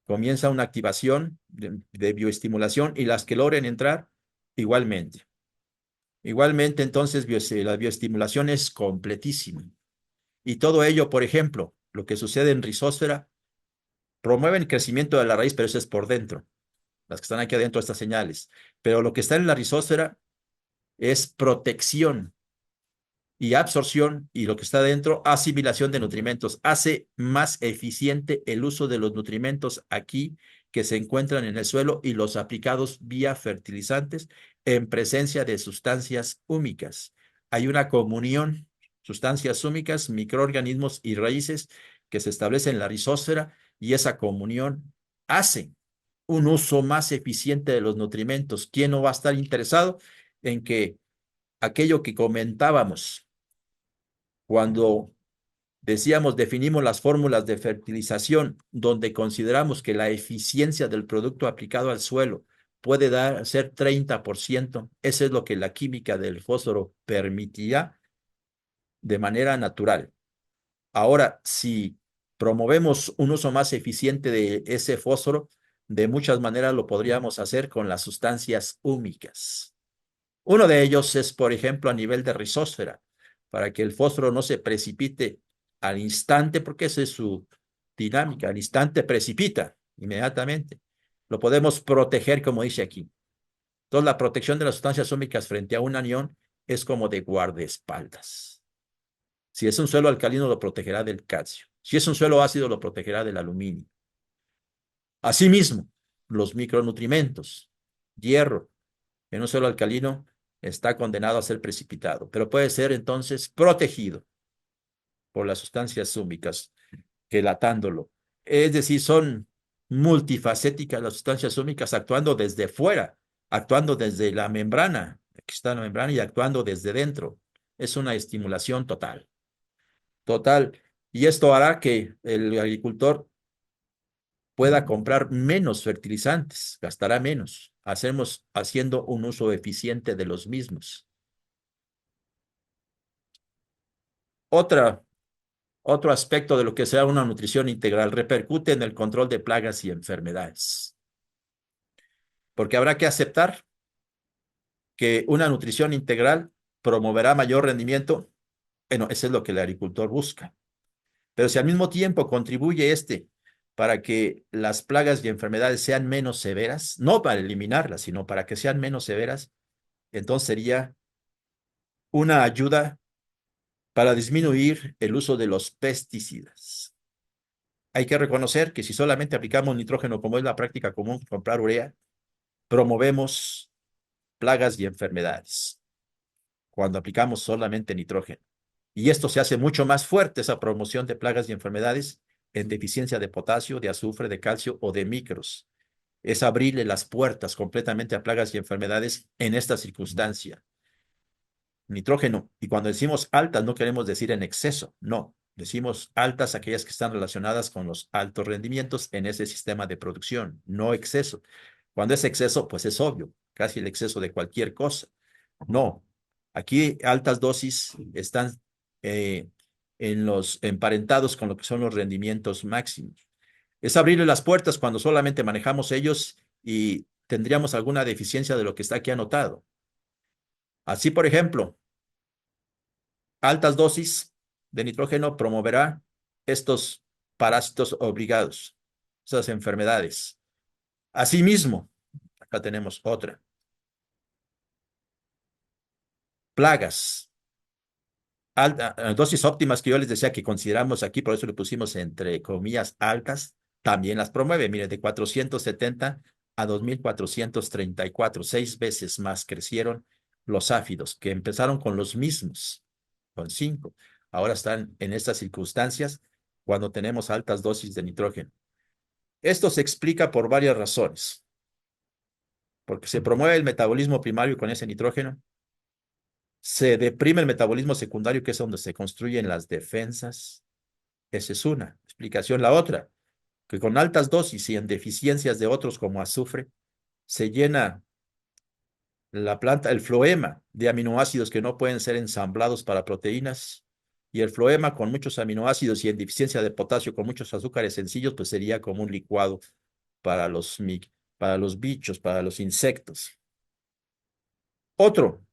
comienza una activación de bioestimulación y las que logren entrar igualmente. Igualmente, entonces, la bioestimulación es completísima. Y todo ello, por ejemplo, lo que sucede en rizósfera, promueve el crecimiento de la raíz, pero eso es por dentro, las que están aquí adentro, estas señales. Pero lo que está en la rizósfera es protección y absorción, y lo que está dentro, asimilación de nutrimentos. Hace más eficiente el uso de los nutrimentos aquí que se encuentran en el suelo y los aplicados vía fertilizantes en presencia de sustancias húmicas. Hay una comunión, sustancias húmicas, microorganismos y raíces que se establecen en la rizósfera, y esa comunión hace un uso más eficiente de los nutrimentos. ¿Quién no va a estar interesado en que aquello que comentábamos cuando decíamos, definimos las fórmulas de fertilización, donde consideramos que la eficiencia del producto aplicado al suelo puede ser 30%? Eso es lo que la química del fósforo permitía de manera natural. Ahora, si promovemos un uso más eficiente de ese fósforo, de muchas maneras lo podríamos hacer con las sustancias húmicas. Uno de ellos es, por ejemplo, a nivel de rizósfera, para que el fósforo no se precipite al instante, porque esa es su dinámica, al instante precipita inmediatamente. Lo podemos proteger, como dice aquí. Entonces, la protección de las sustancias húmicas frente a un anión es como de guardaespaldas. Si es un suelo alcalino, lo protegerá del calcio. Si es un suelo ácido, lo protegerá del aluminio. Asimismo, los micronutrimentos, hierro, en un suelo alcalino está condenado a ser precipitado, pero puede ser entonces protegido por las sustancias húmicas, quelatándolo. Es decir, son multifacéticas las sustancias húmicas, actuando desde fuera, actuando desde la membrana, aquí está la membrana, y actuando desde dentro. Es una estimulación total, total. Y esto hará que el agricultor pueda comprar menos fertilizantes, gastará menos, hacemos haciendo un uso eficiente de los mismos. Otra, Otro aspecto de lo que sea una nutrición integral repercute en el control de plagas y enfermedades, porque habrá que aceptar que una nutrición integral promoverá mayor rendimiento. Bueno, eso es lo que el agricultor busca. Pero si al mismo tiempo contribuye para que las plagas y enfermedades sean menos severas, no para eliminarlas, sino para que sean menos severas, entonces sería una ayuda para disminuir el uso de los pesticidas. Hay que reconocer que si solamente aplicamos nitrógeno, como es la práctica común, comprar urea, promovemos plagas y enfermedades cuando aplicamos solamente nitrógeno. Y esto se hace mucho más fuerte, esa promoción de plagas y enfermedades, en deficiencia de potasio, de azufre, de calcio o de micros. Es abrirle las puertas completamente a plagas y enfermedades en esta circunstancia. Nitrógeno. Y cuando decimos altas, no queremos decir en exceso, no. Decimos altas aquellas que están relacionadas con los altos rendimientos en ese sistema de producción, no exceso. Cuando es exceso, pues es obvio, casi el exceso de cualquier cosa. No, aquí altas dosis están eh, en los emparentados con lo que son los rendimientos máximos. Es abrirle las puertas cuando solamente manejamos ellos y tendríamos alguna deficiencia de lo que está aquí anotado. Así, por ejemplo, altas dosis de nitrógeno promoverá estos parásitos obligados, esas enfermedades. Asimismo, acá tenemos otra, plagas. Dosis óptimas que yo les decía que consideramos aquí, por eso le pusimos entre comillas altas, también las promueve. Mire, de 470 a 2434, 6 veces más crecieron los áfidos, que empezaron con los mismos, con 5. Ahora están en estas circunstancias cuando tenemos altas dosis de nitrógeno. Esto se explica por varias razones, porque se promueve el metabolismo primario con ese nitrógeno, se deprime el metabolismo secundario, que es donde se construyen las defensas. Esa es una explicación. La otra, que con altas dosis y en deficiencias de otros como azufre, se llena La planta, el floema de aminoácidos que no pueden ser ensamblados para proteínas, y el floema con muchos aminoácidos y en deficiencia de potasio con muchos azúcares sencillos, pues sería como un licuado para para los bichos, para los insectos. Otro,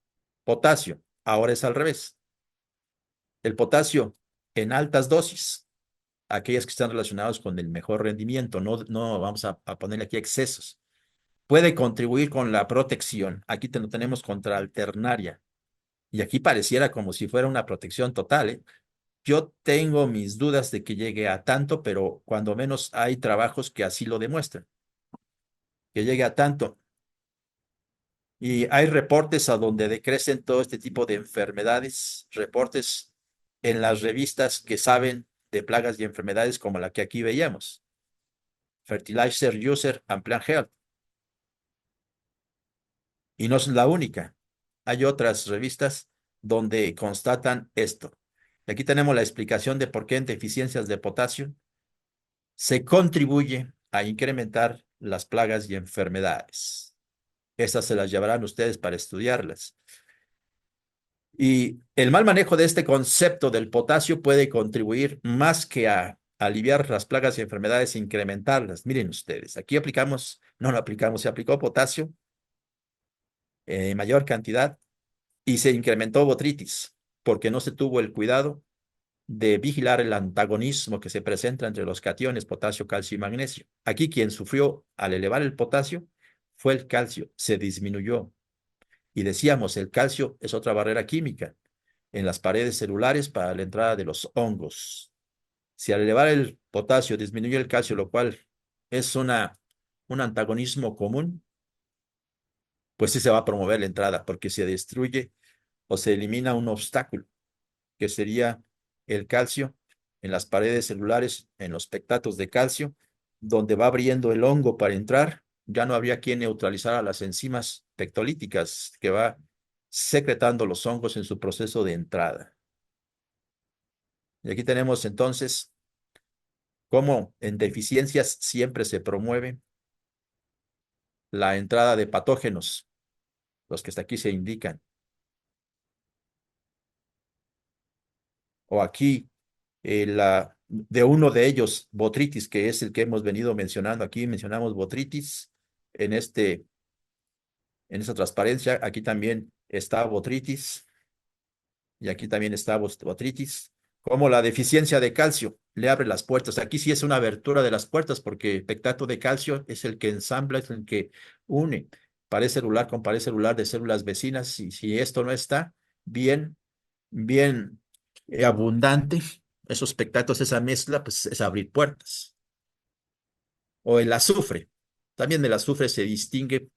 potasio. Ahora es al revés. El potasio en altas dosis, aquellas que están relacionadas con el mejor rendimiento, no vamos a ponerle aquí excesos. Puede contribuir con la protección. Aquí lo tenemos contra alternaria. Y aquí pareciera como si fuera una protección total, ¿eh? Yo tengo mis dudas de que llegue a tanto, pero cuando menos hay trabajos que así lo demuestran, que llegue a tanto. Y hay reportes a donde decrecen todo este tipo de enfermedades, reportes en las revistas que saben de plagas y enfermedades como la que aquí veíamos, Fertilizer User and Plant Health. Y no es la única. Hay otras revistas donde constatan esto. Y aquí tenemos la explicación de por qué en deficiencias de potasio se contribuye a incrementar las plagas y enfermedades. Estas se las llevarán ustedes para estudiarlas. Y el mal manejo de este concepto del potasio puede contribuir más que a aliviar las plagas y enfermedades, incrementarlas. Miren ustedes, aquí aplicamos, no lo aplicamos, se aplicó potasio en mayor cantidad y se incrementó botritis porque no se tuvo el cuidado de vigilar el antagonismo que se presenta entre los cationes potasio, calcio y magnesio. Aquí quien sufrió al elevar el potasio fue el calcio, se disminuyó. Y decíamos, el calcio es otra barrera química en las paredes celulares para la entrada de los hongos. Si al elevar el potasio disminuye el calcio, lo cual es un antagonismo común, pues sí se va a promover la entrada porque se destruye o se elimina un obstáculo, que sería el calcio en las paredes celulares, en los pectatos de calcio, donde va abriendo el hongo para entrar. Ya no habría quien neutralizara las enzimas pectolíticas que va secretando los hongos en su proceso de entrada. Y aquí tenemos entonces cómo en deficiencias siempre se promueve la entrada de patógenos, los que hasta aquí se indican. O aquí de uno de ellos, botritis, que es el que hemos venido mencionando aquí, mencionamos botritis en en esta transparencia, aquí también está botritis y aquí también está botritis, como la deficiencia de calcio le abre las puertas. Aquí sí es una abertura de las puertas porque pectato de calcio es el que ensambla, es el que une pared celular con pared celular de células vecinas y si esto no está bien, bien abundante, esos pectatos, esa mezcla, pues es abrir puertas. O el azufre. También el azufre se distingue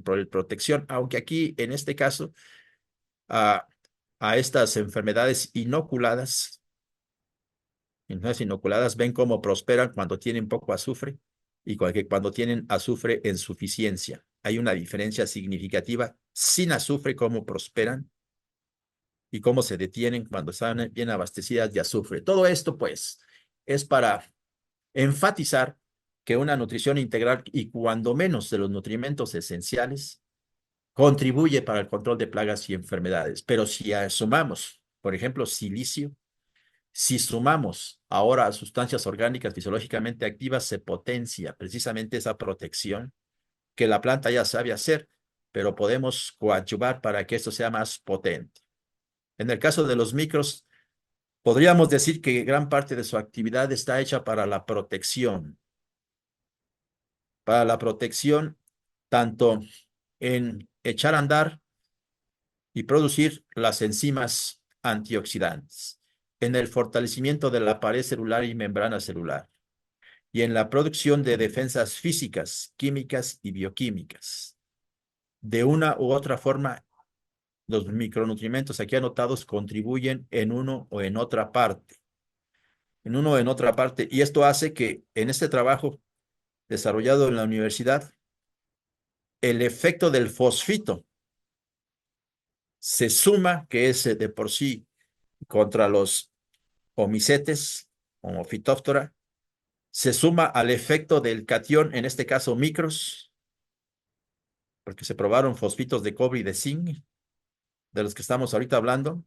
por protección, aunque aquí, en este caso, a, a estas enfermedades inoculadas ven cómo prosperan cuando tienen poco azufre y cuando tienen azufre en suficiencia. Hay una diferencia significativa sin azufre, cómo prosperan y cómo se detienen cuando están bien abastecidas de azufre. Todo esto, pues, es para enfatizar que una nutrición integral y cuando menos de los nutrimentos esenciales contribuye para el control de plagas y enfermedades. Pero si sumamos, por ejemplo, silicio, si sumamos ahora a sustancias orgánicas fisiológicamente activas, se potencia precisamente esa protección que la planta ya sabe hacer, pero podemos coadyuvar para que esto sea más potente. En el caso de los micros, podríamos decir que gran parte de su actividad está hecha para la protección tanto en echar a andar y producir las enzimas antioxidantes, en el fortalecimiento de la pared celular y membrana celular, y en la producción de defensas físicas, químicas y bioquímicas. De una u otra forma, los micronutrientes aquí anotados contribuyen en uno o en otra parte, y esto hace que en este trabajo desarrollado en la universidad, el efecto del fosfito se suma, que es de por sí contra los homicetes, como Phytophthora, se suma al efecto del catión, en este caso micros, porque se probaron fosfitos de cobre y de zinc, de los que estamos ahorita hablando,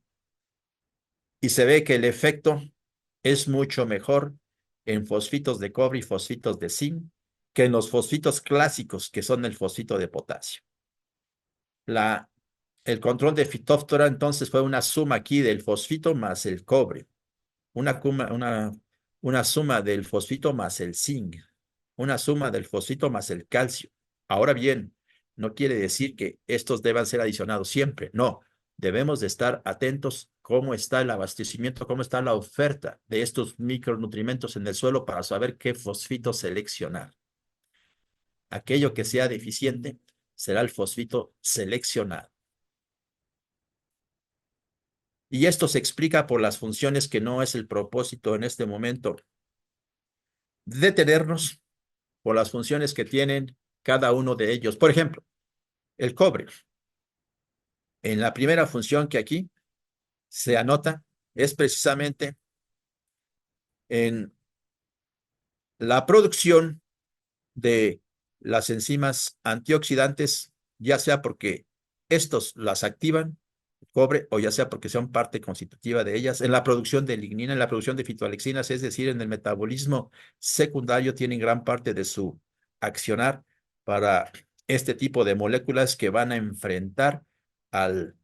y se ve que el efecto es mucho mejor en fosfitos de cobre y fosfitos de zinc que en los fosfitos clásicos, que son el fosfito de potasio. La, el control de fitóftora entonces fue una suma aquí del fosfito más el cobre, una, una suma del fosfito más el zinc, una suma del fosfito más el calcio. Ahora bien, no quiere decir que estos deban ser adicionados siempre, no. Debemos de estar atentos cómo está el abastecimiento, cómo está la oferta de estos micronutrientes en el suelo para saber qué fosfito seleccionar. Aquello que sea deficiente será el fosfito seleccionado. Y esto se explica por las funciones que no es el propósito en este momento detenernos, por las funciones que tienen cada uno de ellos. Por ejemplo, el cobre. En la primera función que aquí se anota es precisamente en la producción de las enzimas antioxidantes, ya sea porque estos las activan, cobre, o ya sea porque son parte constitutiva de ellas, en la producción de lignina, en la producción de fitoalexinas, es decir, en el metabolismo secundario, tienen gran parte de su accionar para este tipo de moléculas que van a enfrentar al,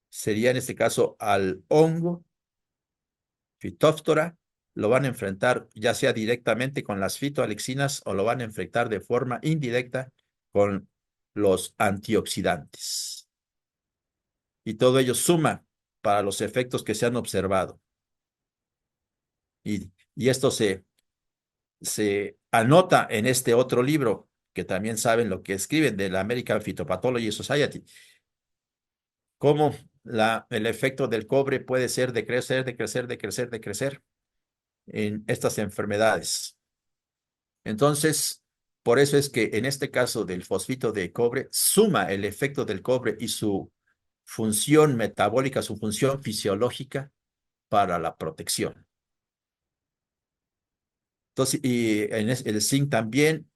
sería en este caso, al hongo Phytophthora, lo van a enfrentar ya sea directamente con las fitoalexinas o lo van a enfrentar de forma indirecta con los antioxidantes. Y todo ello suma para los efectos que se han observado. Y esto se anota en este otro libro, que también saben lo que escriben, de la American Phytopathology Society, cómo el efecto del cobre puede ser de crecer, de crecer, de crecer, de crecer en estas enfermedades. Entonces, por eso es que en este caso del fosfito de cobre, suma el efecto del cobre y su función metabólica, su función fisiológica para la protección. Entonces, y en el zinc también,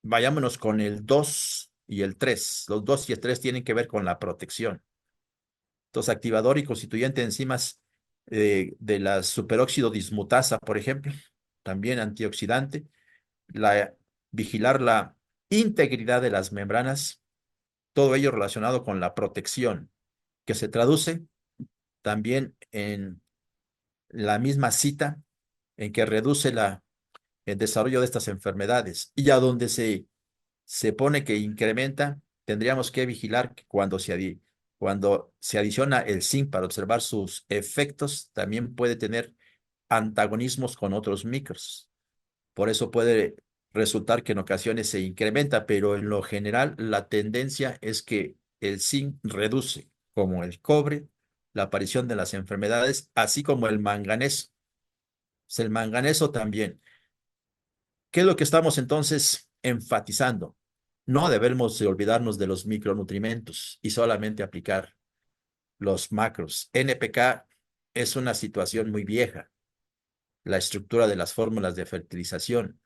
vayámonos con el 2 y el 3. Los 2 y el 3 tienen que ver con la protección. Entonces, activador y constituyente de enzimas de la superóxido dismutasa, por ejemplo, también antioxidante, vigilar la integridad de las membranas, todo ello relacionado con la protección, que se traduce también en la misma cita en que reduce el desarrollo de estas enfermedades. Y a donde se pone que incrementa, tendríamos que vigilar que cuando se adiciona el zinc para observar sus efectos, también puede tener antagonismos con otros micros. Por eso puede resultar que en ocasiones se incrementa, pero en lo general la tendencia es que el zinc reduce, como el cobre, la aparición de las enfermedades, así como el manganeso. Pues el manganeso también. ¿Qué es lo que estamos entonces enfatizando? No debemos de olvidarnos de los micronutrientes y solamente aplicar los macros. NPK es una situación muy vieja, la estructura de las fórmulas de fertilización.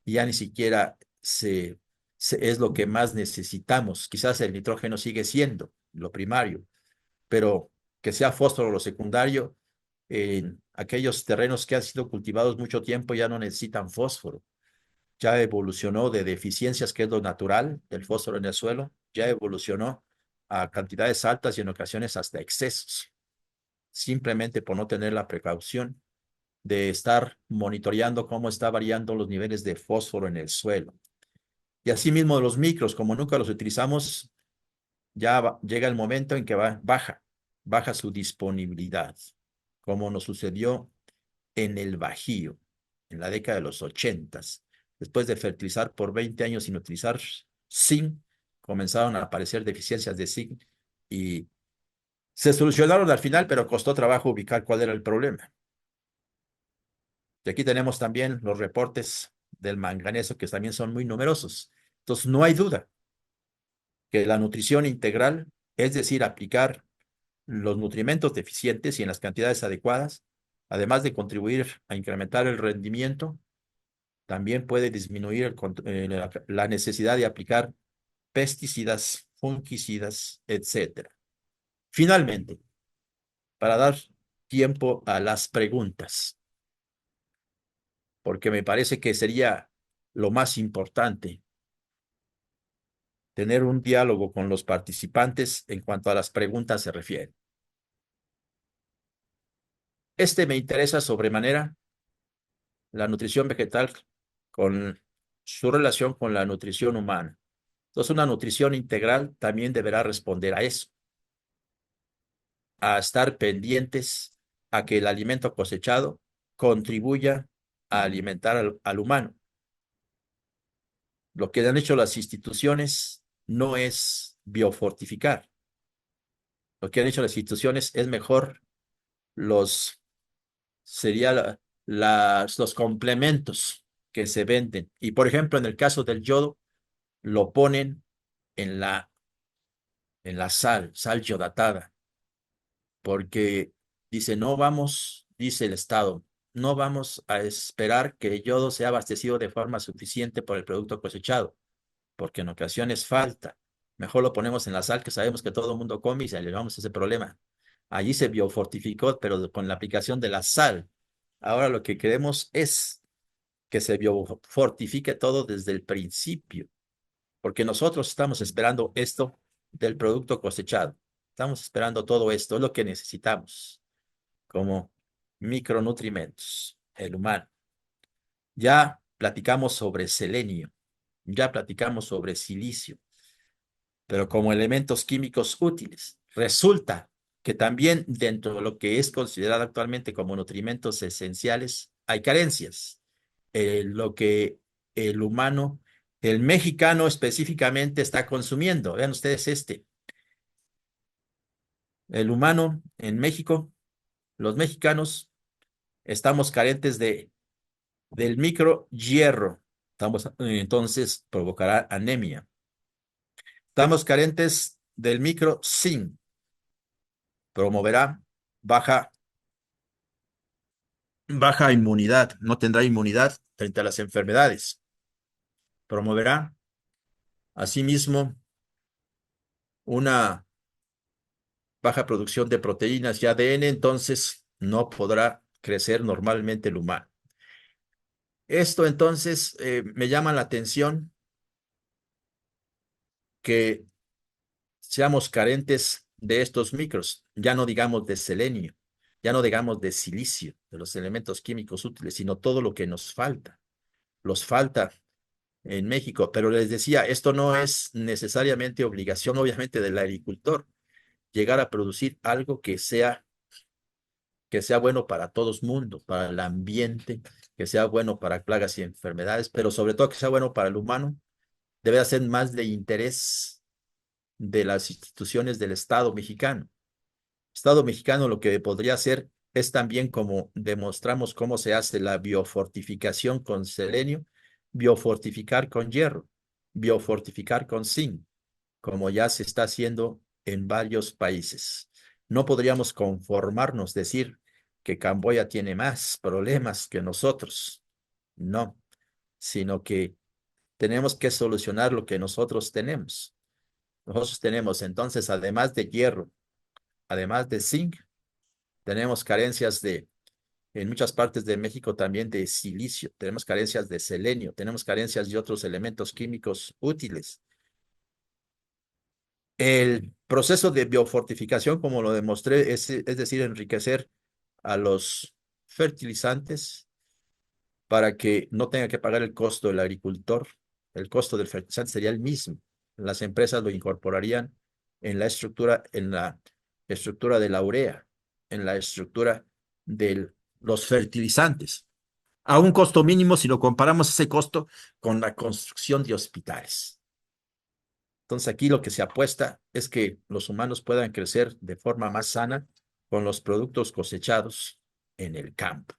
Ya ni siquiera es lo que más necesitamos. Quizás el nitrógeno sigue siendo lo primario, pero que sea fósforo lo secundario, en aquellos terrenos que han sido cultivados mucho tiempo ya no necesitan fósforo. Ya evolucionó de deficiencias, que es lo natural del fósforo en el suelo, ya evolucionó a cantidades altas y en ocasiones hasta excesos, simplemente por no tener la precaución de estar monitoreando cómo está variando los niveles de fósforo en el suelo. Y asimismo los micros, como nunca los utilizamos, llega el momento en que baja su disponibilidad, como nos sucedió en el Bajío, en la década de los 80. Después de fertilizar por 20 años sin utilizar zinc, comenzaron a aparecer deficiencias de zinc y se solucionaron al final, pero costó trabajo ubicar cuál era el problema. Y aquí tenemos también los reportes del manganeso, que también son muy numerosos. Entonces, no hay duda que la nutrición integral, es decir, aplicar los nutrimentos deficientes y en las cantidades adecuadas, además de contribuir a incrementar el rendimiento, también puede disminuir la necesidad de aplicar pesticidas, fungicidas, etcétera. Finalmente, para dar tiempo a las preguntas, porque me parece que sería lo más importante tener un diálogo con los participantes en cuanto a las preguntas se refiere. Me interesa sobremanera la nutrición vegetal con su relación con la nutrición humana. Entonces, una nutrición integral también deberá responder a eso, a estar pendientes a que el alimento cosechado contribuya a alimentar al humano. Lo que han hecho las instituciones no es biofortificar. Lo que han hecho las instituciones es mejor los, sería los complementos que se venden. Y por ejemplo, en el caso del yodo, lo ponen en la sal yodatada, porque dice, no vamos, dice el Estado, no vamos a esperar que el yodo sea abastecido de forma suficiente por el producto cosechado, porque en ocasiones falta. Mejor lo ponemos en la sal que sabemos que todo el mundo come y se elevamos ese problema. Allí se biofortificó, pero con la aplicación de la sal. Ahora lo que queremos es que se biofortifique todo desde el principio, porque nosotros estamos esperando esto del producto cosechado. Estamos esperando todo esto, es lo que necesitamos como micronutrientes, el humano. Ya platicamos sobre selenio, ya platicamos sobre silicio, pero como elementos químicos útiles. Resulta que también dentro de lo que es considerado actualmente como nutrimentos esenciales, hay carencias. Lo que el humano, el mexicano específicamente está consumiendo. Vean ustedes el humano en México, los mexicanos estamos carentes del micro hierro. Entonces provocará anemia. Estamos carentes del micro zinc, promoverá baja, baja inmunidad, no tendrá inmunidad frente a las enfermedades. Promoverá asimismo una baja producción de proteínas y ADN, entonces no podrá crecer normalmente el humano. Esto entonces me llama la atención que seamos carentes de estos micros, ya no digamos de selenio, ya no digamos de silicio, de los elementos químicos útiles, sino todo lo que nos falta. Los falta en México, pero les decía, esto no es necesariamente obligación, obviamente, del agricultor, llegar a producir algo que sea bueno para todos mundo, para el ambiente, que sea bueno para plagas y enfermedades, pero sobre todo que sea bueno para el humano, debe ser más de interés de las instituciones del Estado mexicano. Estado mexicano lo que podría hacer es también como demostramos cómo se hace la biofortificación con selenio, biofortificar con hierro, biofortificar con zinc, como ya se está haciendo en varios países. No podríamos conformarnos, decir que Camboya tiene más problemas que nosotros. No, sino que tenemos que solucionar lo que nosotros tenemos. Nosotros tenemos entonces, además de hierro, además de zinc, tenemos carencias en muchas partes de México también de silicio, tenemos carencias de selenio, tenemos carencias de otros elementos químicos útiles. El proceso de biofortificación, como lo demostré, es decir, enriquecer a los fertilizantes para que no tenga que pagar el costo del agricultor. El costo del fertilizante sería el mismo. Las empresas lo incorporarían en la estructura de la urea, en la estructura de los fertilizantes, a un costo mínimo si lo comparamos ese costo con la construcción de hospitales. Entonces aquí lo que se apuesta es que los humanos puedan crecer de forma más sana con los productos cosechados en el campo.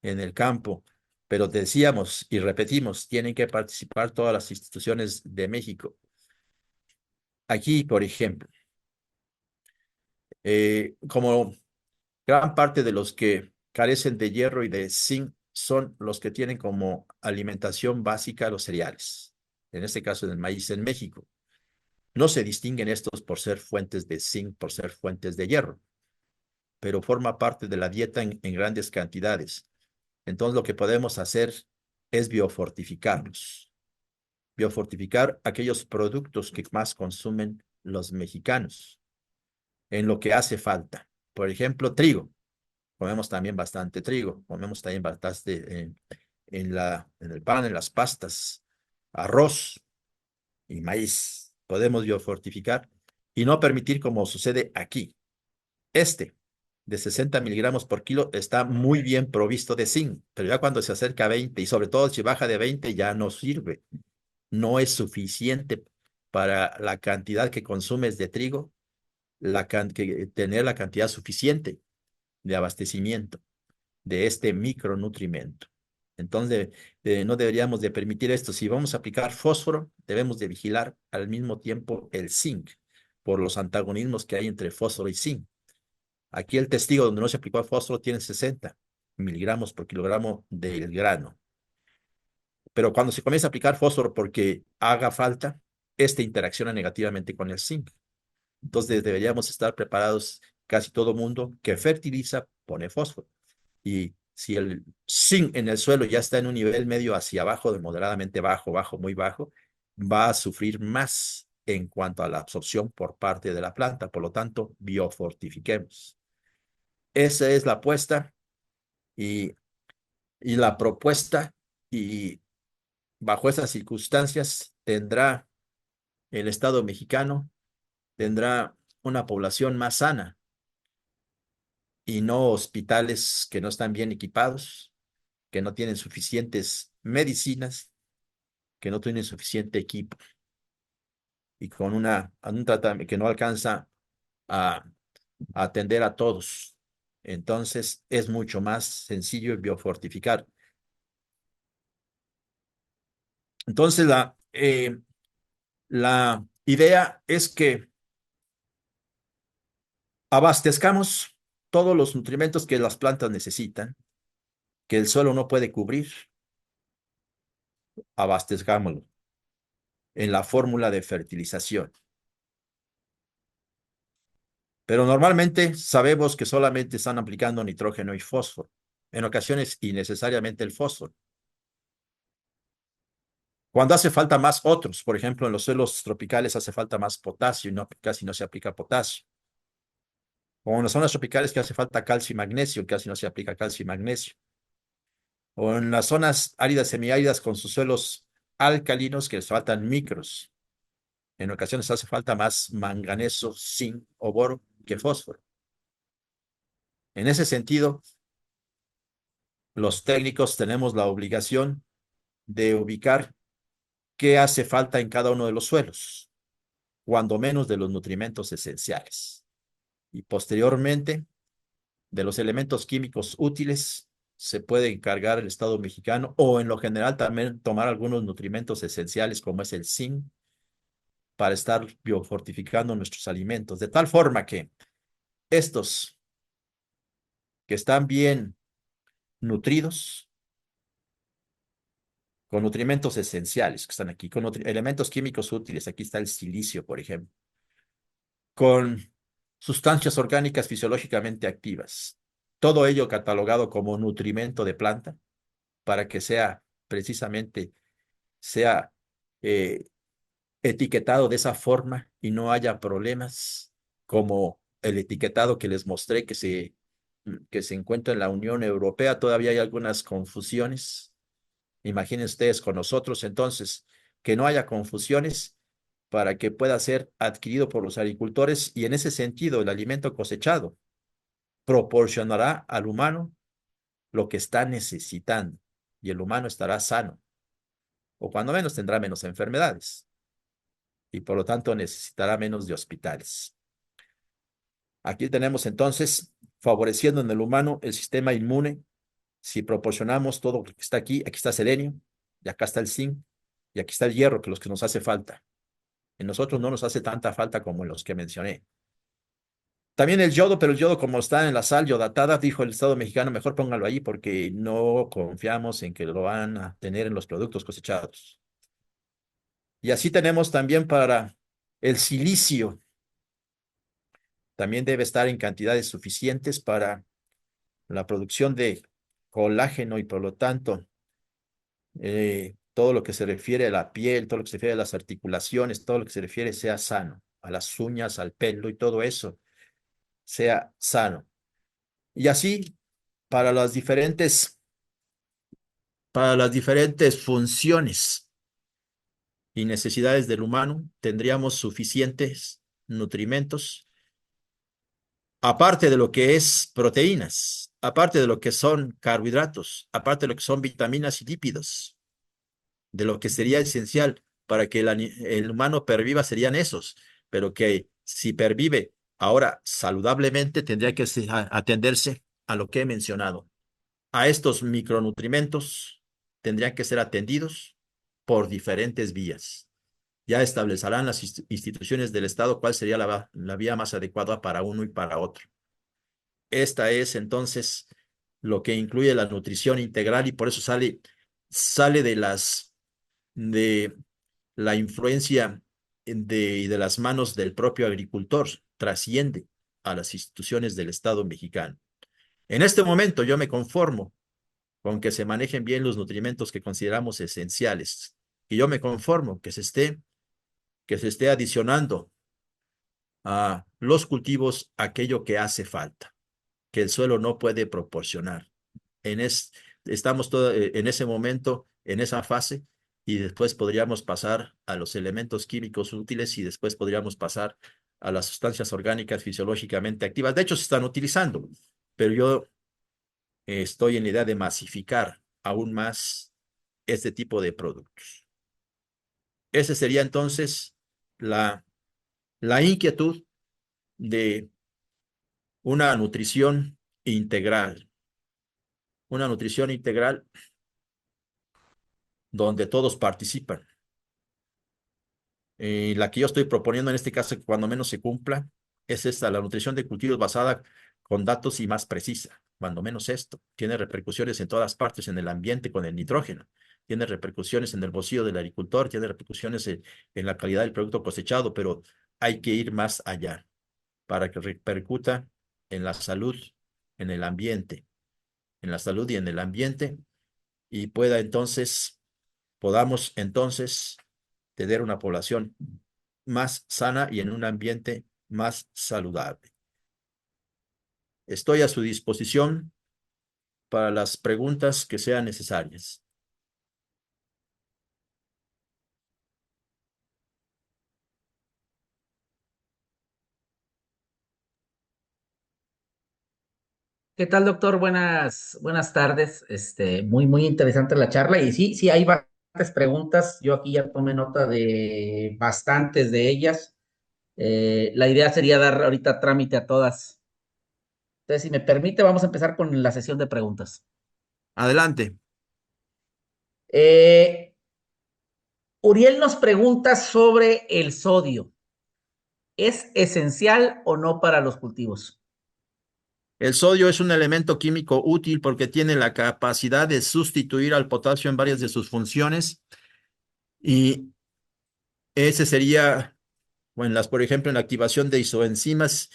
En el campo. Pero decíamos y repetimos, tienen que participar todas las instituciones de México. Aquí, por ejemplo, como gran parte de los que carecen de hierro y de zinc son los que tienen como alimentación básica los cereales, en este caso el maíz en México. No se distinguen estos por ser fuentes de zinc, por ser fuentes de hierro, pero forma parte de la dieta en grandes cantidades. Entonces lo que podemos hacer es biofortificarlos, biofortificar aquellos productos que más consumen los mexicanos, en lo que hace falta. Por ejemplo, trigo. Comemos también bastante trigo, comemos también bastante en el pan, en las pastas, arroz y maíz. Podemos biofortificar y no permitir como sucede aquí. Este de 60 miligramos por kilo está muy bien provisto de zinc, pero ya cuando se acerca a 20 y sobre todo si baja de 20 ya no sirve. No es suficiente para la cantidad que consumes de trigo, tener la cantidad suficiente de abastecimiento de este micronutrimento. Entonces, no deberíamos de permitir esto. Si vamos a aplicar fósforo, debemos de vigilar al mismo tiempo el zinc, por los antagonismos que hay entre fósforo y zinc. Aquí el testigo donde no se aplicó fósforo tiene 60 miligramos por kilogramo del grano. Pero cuando se comienza a aplicar fósforo porque haga falta, este interacciona negativamente con el zinc. Entonces deberíamos estar preparados, casi todo mundo que fertiliza pone fósforo. Y si el zinc en el suelo ya está en un nivel medio hacia abajo, de moderadamente bajo, bajo, muy bajo, va a sufrir más en cuanto a la absorción por parte de la planta. Por lo tanto, biofortifiquemos. Esa es la apuesta y, y la propuesta. Y bajo esas circunstancias tendrá el Estado mexicano, tendrá una población más sana y no hospitales que no están bien equipados, que no tienen suficientes medicinas, que no tienen suficiente equipo y con un tratamiento que no alcanza a, a atender a todos. Entonces es mucho más sencillo biofortificar. Entonces la idea es que abastezcamos todos los nutrimentos que las plantas necesitan, que el suelo no puede cubrir, abastezcámoslo en la fórmula de fertilización. Pero normalmente sabemos que solamente están aplicando nitrógeno y fósforo, en ocasiones innecesariamente el fósforo. Cuando hace falta más otros, por ejemplo, en los suelos tropicales hace falta más potasio y casi no se aplica potasio. O en las zonas tropicales que hace falta calcio y magnesio, casi no se aplica calcio y magnesio. O en las zonas áridas, semiáridas con sus suelos alcalinos que les faltan micros. En ocasiones hace falta más manganeso, zinc o boro que fósforo. En ese sentido, los técnicos tenemos la obligación de ubicar qué hace falta en cada uno de los suelos, cuando menos de los nutrimentos esenciales. Y posteriormente, de los elementos químicos útiles, se puede encargar el Estado mexicano o en lo general también tomar algunos nutrimentos esenciales como es el zinc para estar biofortificando nuestros alimentos, de tal forma que estos que están bien nutridos, con nutrimentos esenciales que están aquí, con elementos químicos útiles, aquí está el silicio, por ejemplo, con sustancias orgánicas fisiológicamente activas, todo ello catalogado como nutrimento de planta para que sea precisamente, sea eh, etiquetado de esa forma y no haya problemas como el etiquetado que les mostré que se encuentra en la Unión Europea. Todavía hay algunas confusiones. Imaginen ustedes con nosotros, entonces, que no haya confusiones para que pueda ser adquirido por los agricultores y en ese sentido el alimento cosechado proporcionará al humano lo que está necesitando y el humano estará sano o cuando menos tendrá menos enfermedades y por lo tanto necesitará menos de hospitales. Aquí tenemos entonces favoreciendo en el humano el sistema inmune. Si proporcionamos todo lo que está aquí, aquí está selenio, y acá está el zinc, y aquí está el hierro, que es los que nos hace falta. En nosotros no nos hace tanta falta como en los que mencioné. También el yodo, pero el yodo como está en la sal yodatada, dijo el Estado mexicano, mejor póngalo ahí porque no confiamos en que lo van a tener en los productos cosechados. Y así tenemos también para El silicio también debe estar en cantidades suficientes para la producción de colágeno y por lo tanto todo lo que se refiere a la piel, todo lo que se refiere a las articulaciones, todo lo que se refiere sea sano, a las uñas, al pelo y todo eso sea sano. Y así, para para las diferentes funciones y necesidades del humano, tendríamos suficientes nutrimentos, aparte de lo que es proteínas, aparte de lo que son carbohidratos, aparte de lo que son vitaminas y lípidos, de lo que sería esencial para que el humano perviva serían esos, pero que si pervive ahora saludablemente tendría que atenderse a lo que he mencionado. A estos micronutrimentos tendrían que ser atendidos por diferentes vías. Ya establecerán las instituciones del Estado cuál sería la vía más adecuada para uno y para otro. Esta es entonces lo que incluye la nutrición integral y por eso sale de la influencia de las manos del propio agricultor, trasciende a las instituciones del Estado mexicano. En este momento yo me conformo con que se manejen bien los nutrimentos que consideramos esenciales. Y yo me conformo que se esté adicionando a los cultivos aquello que hace falta, que el suelo no puede proporcionar. En es, estamos en ese momento, en esa fase, y después podríamos pasar a los elementos químicos útiles y después podríamos pasar a las sustancias orgánicas fisiológicamente activas. De hecho, se están utilizando, pero yo estoy en la idea de masificar aún más este tipo de productos. Ese sería entonces la, la inquietud de una integral, una nutrición integral donde todos participan. La que yo estoy proponiendo en este caso, que cuando menos se cumpla, es esta, la nutrición de cultivos basada con datos y más precisa. Cuando menos esto, tiene repercusiones en todas partes en el ambiente con el nitrógeno, tiene repercusiones en el bolsillo del agricultor, tiene repercusiones en la calidad del producto cosechado, pero hay que ir más allá para que repercuta en la salud, en el ambiente, en la salud y en el ambiente, y podamos entonces tener una población más sana y en un ambiente más saludable. Estoy a su disposición para las preguntas que sean necesarias.
¿Qué tal, doctor? Buenas tardes. Muy interesante la charla. Y sí, sí, hay bastantes preguntas. Yo aquí ya tomé nota de bastantes de ellas. La idea sería dar ahorita trámite a todas. Entonces, si me permite, vamos a empezar con la sesión de preguntas.
Adelante.
Eh, Uriel nos pregunta sobre el sodio. ¿Es esencial o no para los cultivos?
El sodio es un elemento químico útil porque tiene la capacidad de sustituir al potasio en varias de sus funciones y ese sería, bueno, por ejemplo, en la activación de isoenzimas,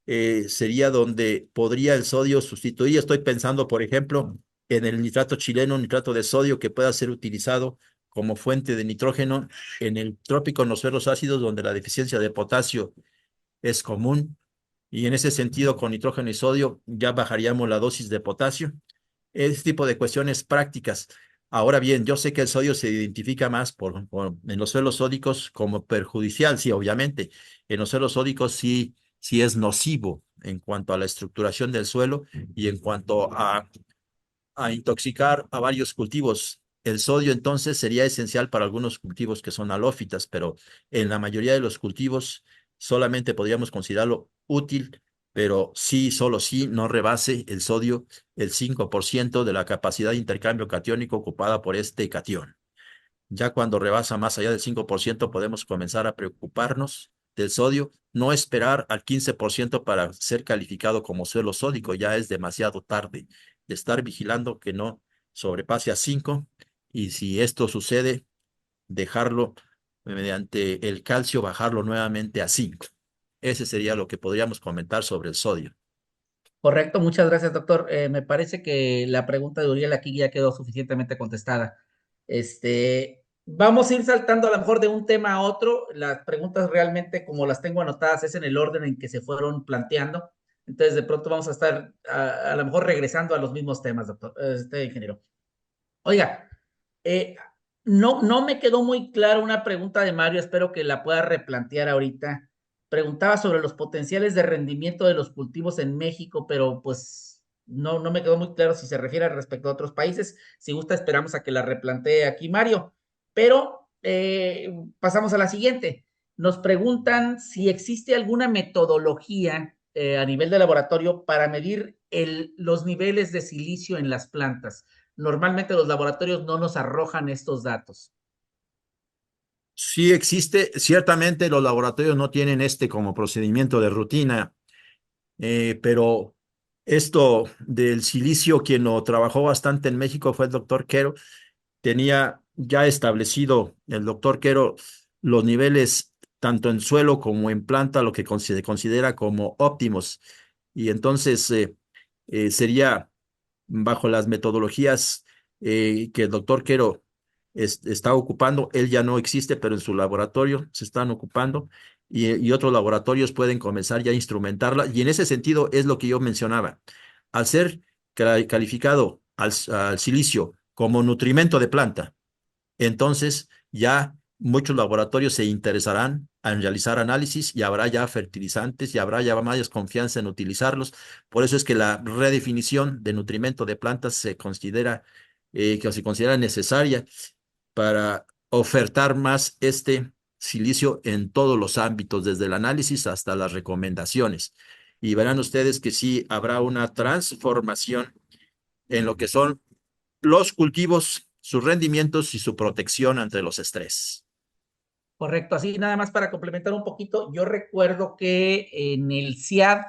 sería donde podría el sodio sustituir. Estoy pensando, por ejemplo, en el nitrato chileno, nitrato de sodio, que pueda ser utilizado como fuente de nitrógeno en el trópico, en los suelos ácidos, donde la deficiencia de potasio es común. Y en ese sentido, con nitrógeno y sodio ya bajaríamos la dosis de potasio. Ese tipo de cuestiones prácticas. Ahora bien, yo sé que el sodio se identifica más en los suelos sódicos como perjudicial, sí, obviamente. En los suelos sódicos sí es nocivo en cuanto a la estructuración del suelo y en cuanto a intoxicar a varios cultivos. El sodio entonces sería esencial para algunos cultivos que son halófitas, pero en la mayoría de los cultivos solamente podríamos considerarlo útil, pero sí, solo sí, no rebase el sodio el 5% de la capacidad de intercambio catiónico ocupada por este catión. Ya cuando rebasa más allá del 5% podemos comenzar a preocuparnos del sodio, no esperar al 15% para ser calificado como suelo sódico, ya es demasiado tarde. De estar vigilando que no sobrepase a 5 y si esto sucede, dejarlo mediante el calcio bajarlo nuevamente a 5. Ese sería lo que podríamos comentar sobre el sodio.
Correcto, muchas gracias, doctor. Me parece que la pregunta de Uriel aquí ya quedó suficientemente contestada. Vamos a ir saltando a lo mejor de un tema a otro. Las preguntas realmente, como las tengo anotadas, es en el orden en que se fueron planteando. Entonces, de pronto vamos a estar a lo mejor regresando a los mismos temas, doctor, ingeniero. Oiga, eh, no me quedó muy clara una pregunta de Mario, espero que la pueda replantear ahorita. Preguntaba sobre los potenciales de rendimiento de los cultivos en México, pero pues no me quedó muy claro si se refiere respecto a otros países. Si gusta, esperamos a que la replantee aquí Mario. Pero pasamos a la siguiente. Nos preguntan si existe alguna metodología a nivel de laboratorio para medir los niveles de silicio en las plantas. Normalmente los laboratorios no nos arrojan estos datos.
Sí existe, ciertamente los laboratorios no tienen este como procedimiento de rutina, pero esto del silicio, quien lo trabajó bastante en México fue el doctor Quero. Tenía ya establecido el doctor Quero los niveles tanto en suelo como en planta, lo que se considera como óptimos. Y entonces sería bajo las metodologías que el doctor Quero está ocupando. Él ya no existe, pero en su laboratorio se están ocupando y otros laboratorios pueden comenzar ya a instrumentarla. Y en ese sentido es lo que yo mencionaba. Al ser calificado al silicio como nutrimento de planta, entonces ya muchos laboratorios se interesarán en realizar análisis y habrá ya fertilizantes y habrá ya más confianza en utilizarlos. Por eso es que la redefinición de nutrimento de plantas que se considera necesaria para ofertar más este silicio en todos los ámbitos, desde el análisis hasta las recomendaciones. Y verán ustedes que sí habrá una transformación en lo que son los cultivos, sus rendimientos y su protección ante los estrés.
Correcto, así nada más para complementar un poquito, yo recuerdo que en el CIAD,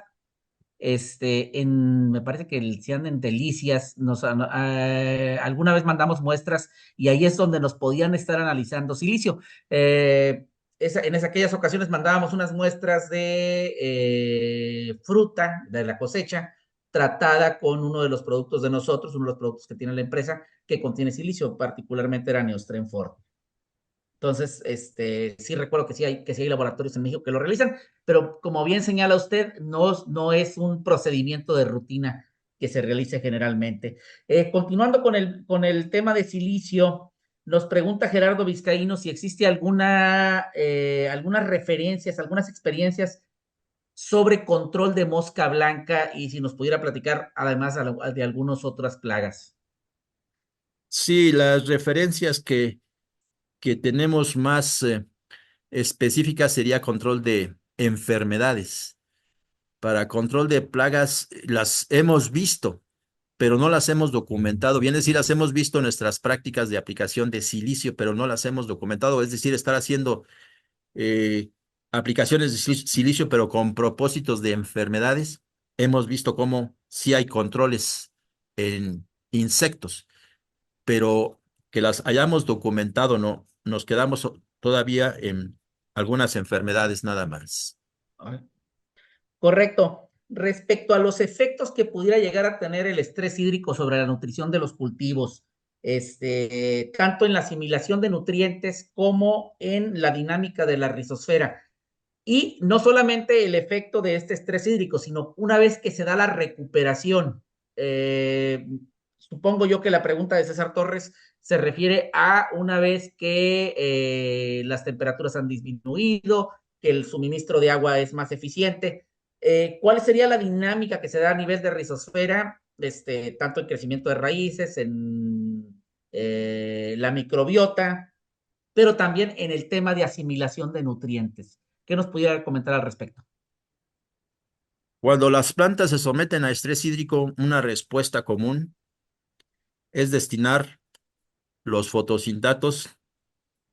me parece que el CIAD en Delicias, alguna vez mandamos muestras y ahí es donde nos podían estar analizando silicio. Aquellas ocasiones mandábamos unas muestras de fruta de la cosecha tratada con uno de los productos de nosotros, uno de los productos que tiene la empresa que contiene silicio, particularmente era Neostren Forte. Entonces, sí recuerdo que sí hay laboratorios en México que lo realizan, pero como bien señala usted, no es un procedimiento de rutina que se realice generalmente. Continuando con el tema de silicio, nos pregunta Gerardo Vizcaíno si existe algunas referencias, algunas experiencias sobre control de mosca blanca y si nos pudiera platicar además de algunas otras plagas.
Sí, las referencias que tenemos más específicas sería control de enfermedades. Para control de plagas las hemos visto, pero no las hemos documentado. Bien decir, las hemos visto en nuestras prácticas de aplicación de silicio, pero no las hemos documentado. Es decir, estar haciendo eh, aplicaciones de silicio, pero con propósitos de enfermedades. Hemos visto cómo sí hay controles en insectos, pero que las hayamos documentado, no. Nos quedamos todavía en algunas enfermedades nada más.
Correcto. Respecto a los efectos que pudiera llegar a tener el estrés hídrico sobre la nutrición de los cultivos, tanto en la asimilación de nutrientes como en la dinámica de la rizosfera. Y no solamente el efecto de este estrés hídrico, sino una vez que se da la recuperación. Eh, Supongo yo que la pregunta de César Torres se refiere a una vez que las temperaturas han disminuido, que el suministro de agua es más eficiente. ¿Cuál sería la dinámica que se da a nivel de rizosfera, tanto en crecimiento de raíces, en la microbiota, pero también en el tema de asimilación de nutrientes? ¿Qué nos pudiera comentar al respecto?
Cuando las plantas se someten a estrés hídrico, una respuesta común es destinar los fotosindatos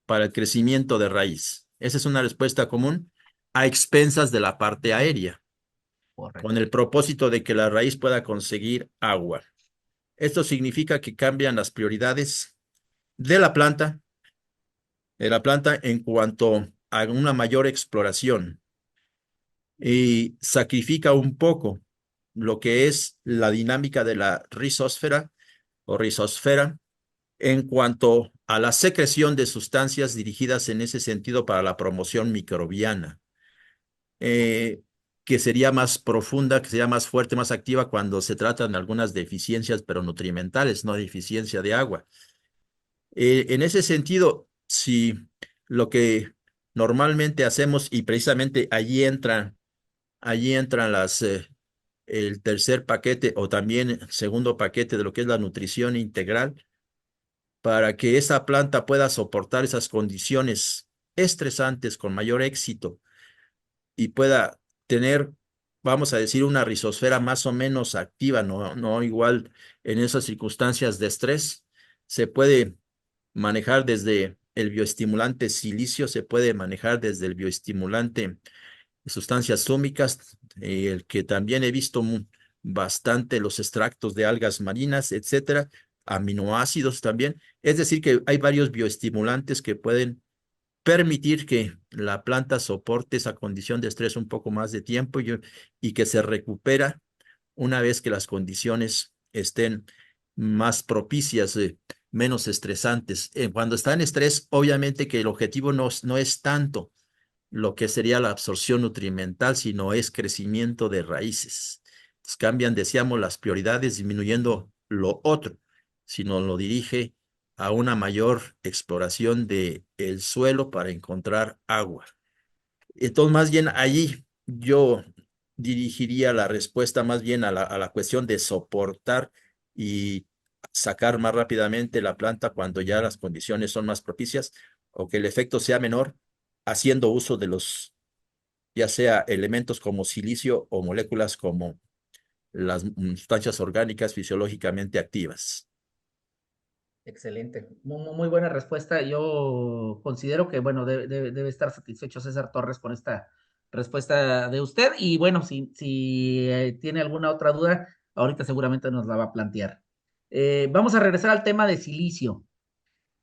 para el crecimiento de raíz. Esa es una respuesta común a expensas de la parte aérea, con
Correcto.
el propósito de que la raíz pueda conseguir agua. Esto significa que cambian las prioridades de la planta de la planta en cuanto a una mayor exploración y sacrifica un poco lo que es la dinámica de la rizósfera o rizosfera en cuanto a la secreción de sustancias dirigidas en ese sentido para la promoción microbiana, eh, que sería más profunda, que sería más fuerte, más activa cuando se tratan de algunas deficiencias, pero nutrimentales, no deficiencia de agua. En ese sentido, si lo que normalmente hacemos, y precisamente allí entran el tercer paquete o también el segundo paquete de lo que es la nutrición integral, para que esa planta pueda soportar esas condiciones estresantes con mayor éxito y pueda tener, vamos a decir, una rizosfera más o menos activa, no igual en esas circunstancias de estrés. Se puede manejar desde el bioestimulante silicio, se puede manejar desde el bioestimulante sustancias súmicas, el que también he visto bastante los extractos de algas marinas, etcétera, aminoácidos también. Es decir, que hay varios bioestimulantes que pueden permitir que la planta soporte esa condición de estrés un poco más de tiempo y que se recupera una vez que las condiciones estén más propicias, menos estresantes. Cuando está en estrés, obviamente que el objetivo no es tanto lo que sería la absorción nutrimental, sino es crecimiento de raíces. Entonces cambian, decíamos, las prioridades disminuyendo lo otro, sino lo dirige a una mayor exploración del suelo para encontrar agua. Entonces, más bien allí yo dirigiría la respuesta más bien a la cuestión de soportar y sacar más rápidamente la planta cuando ya las condiciones son más propicias o que el efecto sea menor, haciendo uso de los, ya sea elementos como silicio o moléculas como las sustancias orgánicas fisiológicamente activas.
Excelente, muy buena respuesta. Yo considero que, bueno, debe estar satisfecho César Torres con esta respuesta de usted. Y bueno, si tiene alguna otra duda, ahorita seguramente nos la va a plantear. Vamos a regresar al tema de silicio.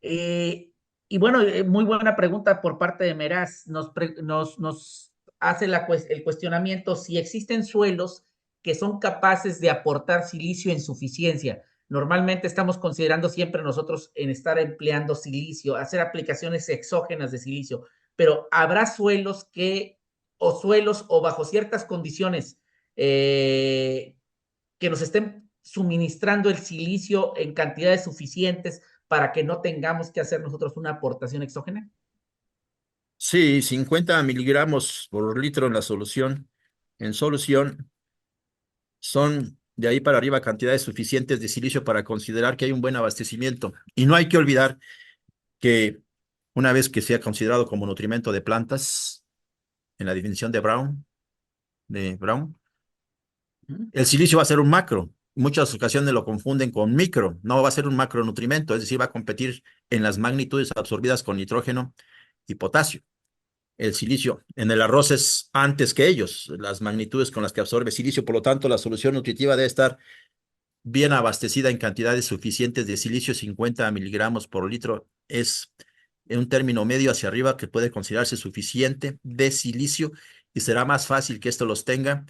Eh, y bueno, muy buena pregunta por parte de Meraz. Nos hace el cuestionamiento si existen suelos que son capaces de aportar silicio en suficiencia. Normalmente estamos considerando siempre nosotros en estar empleando silicio, hacer aplicaciones exógenas de silicio, pero habrá suelos o bajo ciertas condiciones que nos estén suministrando el silicio en cantidades suficientes para que no tengamos que hacer nosotros una aportación exógena?
Sí, 50 miligramos por litro en la solución. En solución son de ahí para arriba cantidades suficientes de silicio para considerar que hay un buen abastecimiento. Y no hay que olvidar que una vez que sea considerado como nutrimento de plantas, en la definición de Brown, el silicio va a ser un macro. Muchas ocasiones lo confunden con micro. No va a ser un macronutrimento, es decir, va a competir en las magnitudes absorbidas con nitrógeno y potasio. El silicio en el arroz es antes que ellos, las magnitudes con las que absorbe silicio. Por lo tanto, la solución nutritiva debe estar bien abastecida en cantidades suficientes de silicio. 50 miligramos por litro es en un término medio hacia arriba que puede considerarse suficiente de silicio, y será más fácil que esto los tenga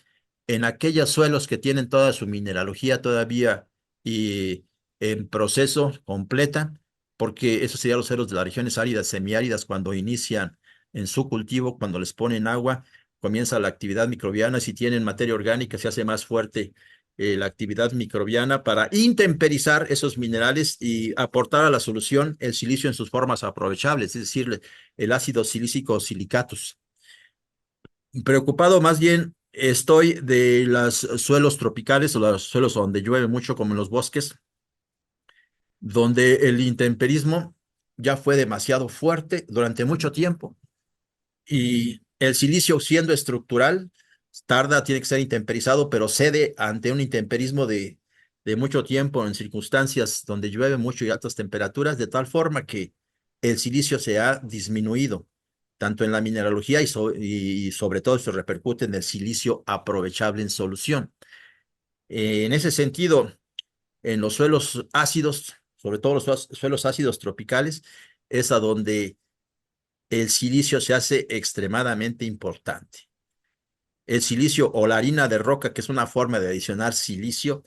en aquellos suelos que tienen toda su mineralogía todavía y en proceso completa, porque esos serían los suelos de las regiones áridas, semiáridas, cuando inician en su cultivo, cuando les ponen agua, comienza la actividad microbiana. Si tienen materia orgánica, se hace más fuerte la actividad microbiana para intemperizar esos minerales y aportar a la solución el silicio en sus formas aprovechables, es decir, el ácido silícico o silicatos. Preocupado más bien estoy de los suelos tropicales o los suelos donde llueve mucho, como en los bosques, donde el intemperismo ya fue demasiado fuerte durante mucho tiempo y el silicio, siendo estructural, tiene que ser intemperizado, pero cede ante un intemperismo de mucho tiempo en circunstancias donde llueve mucho y altas temperaturas, de tal forma que el silicio se ha disminuido, tanto en la mineralogía y sobre todo se repercute en el silicio aprovechable en solución. En ese sentido, en los suelos ácidos, sobre todo los suelos ácidos tropicales, es a donde el silicio se hace extremadamente importante. El silicio o la harina de roca, que es una forma de adicionar silicio,